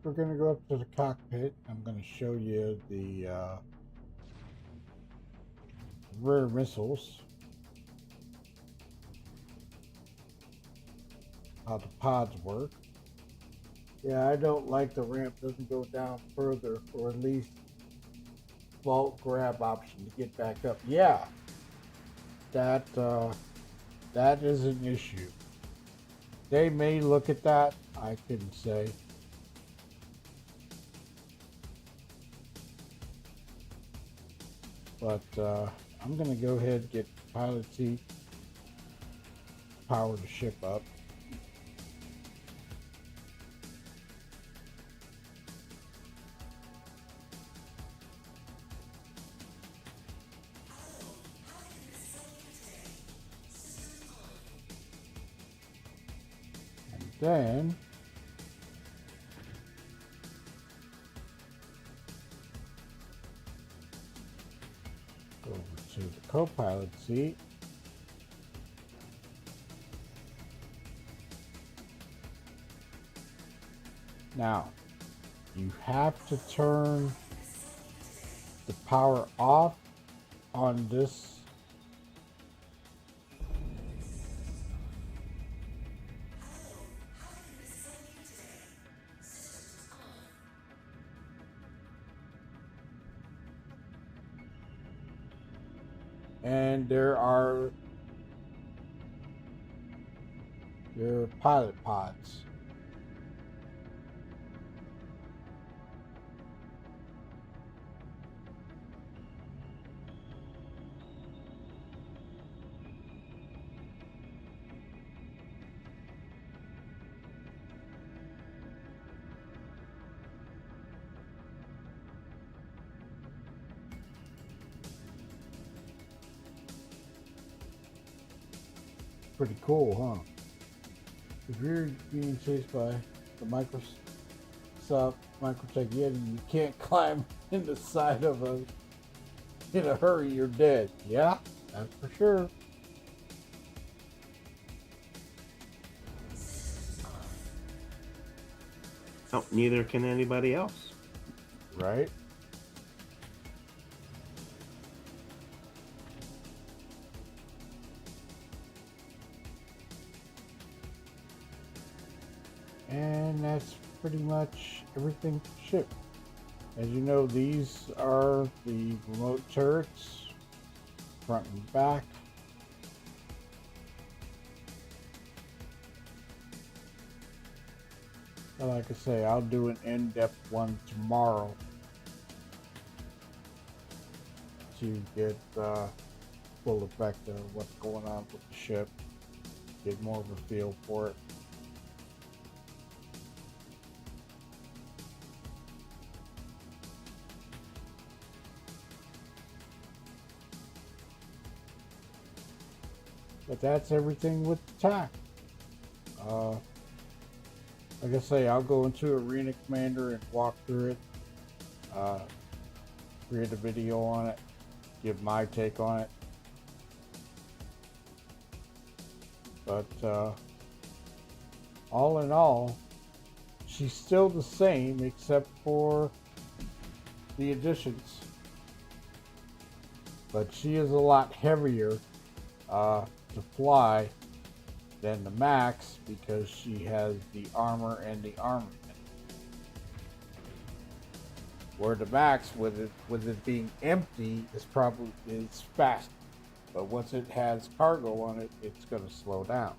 we're going to go up to the cockpit. I'm going to show you the rear missiles. How the pods work. Yeah, I don't like the ramp doesn't go down further, or at least vault grab option to get back up. Yeah, that is an issue. They may look at that. I couldn't say. But I'm gonna go ahead and get pilot seat, power the ship up. Then go over to the co-pilot seat. Now, you have to turn the power off on this. And there are your pilot pods. Pretty cool, huh? If you're being chased by the Microsoft Microtech Yeti, you can't climb in the side of in a hurry, you're dead. Yeah, that's for sure. Oh, neither can anybody else. Right? And that's pretty much everything shipped. As you know, these are the remote turrets, front and back. But like I say, I'll do an in-depth one tomorrow to get full effect of what's going on with the ship, get more of a feel for it. But that's everything with the TAC. Like I say, I'll go into Arena Commander and walk through it, create a video on it, give my take on it. But all in all, she's still the same except for the additions. But she is a lot heavier to fly than the Max because she has the armor and the armament. Where the Max, with it being empty, is fast, but once it has cargo on it, it's going to slow down.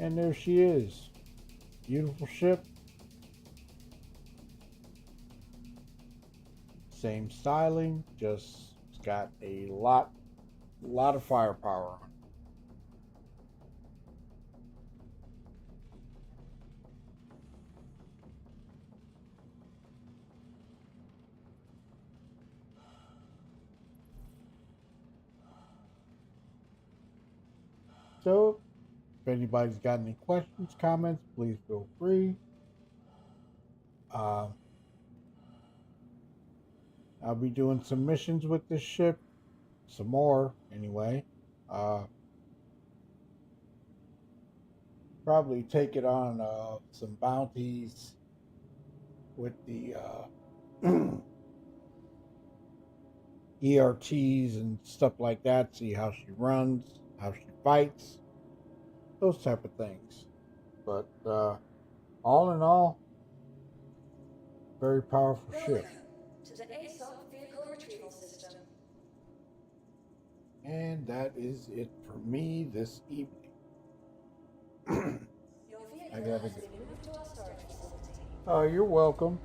And there she is. Beautiful ship. Same styling, just it's got a lot of firepower on it. So anybody's got any questions, comments, please feel free. I'll be doing some missions with this ship, some more anyway. Probably take it on some bounties with the ERTs and stuff like that. See how she runs, how she fights, those type of things. But all in all, very powerful ship. To the ASOC vehicle retrieval system. And that is it for me this evening. Your I vehicle gotta has go. been moved to our storage facility. Oh, you're welcome.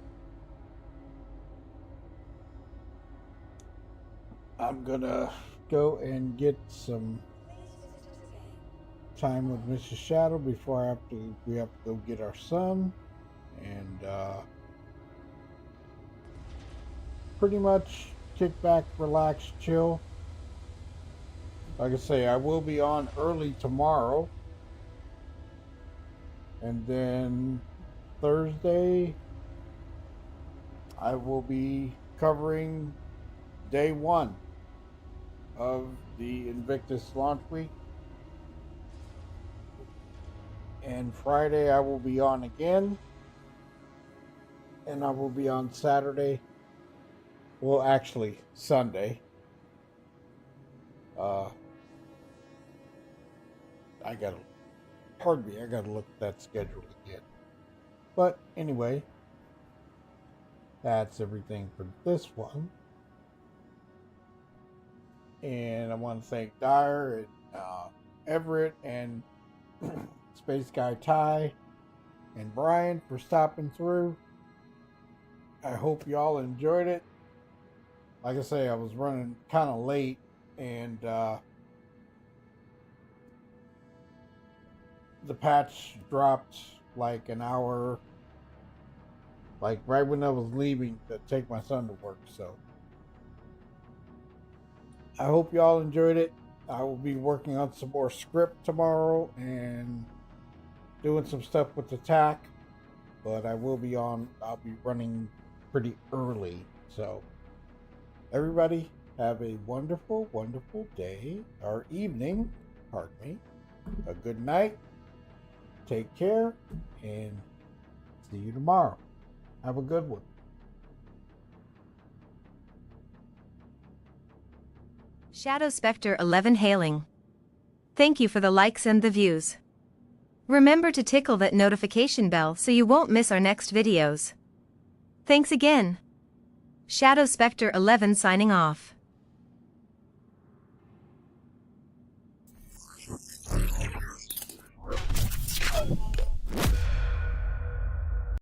I'm gonna go and get some Please visit us again. time with Mrs. Shadow before we have to go get our son, and pretty much kick back, relax, chill. Like I say, I will be on early tomorrow, and then Thursday I will be covering day 1 of the Invictus launch week. And Friday I will be on again. And I will be on Saturday. Well, actually, Sunday. I gotta look at that schedule again. But anyway, that's everything for this one. And I want to thank Dyer and Everett and Space Guy Ty and Brian for stopping through. I hope y'all enjoyed it. Like I say, I was running kind of late, and the patch dropped like an hour, like right when I was leaving to take my son to work. So I hope y'all enjoyed it. I will be working on some more script tomorrow and doing some stuff with the TAC, but I'll be running pretty early. So everybody have a wonderful, wonderful day or evening, pardon me, a good night, take care, and see you tomorrow. Have a good one. Shadow Spectre 11 hailing. Thank you for the likes and the views. Remember to tickle that notification bell so you won't miss our next videos. Thanks again. Shadow Spectre 11 signing off.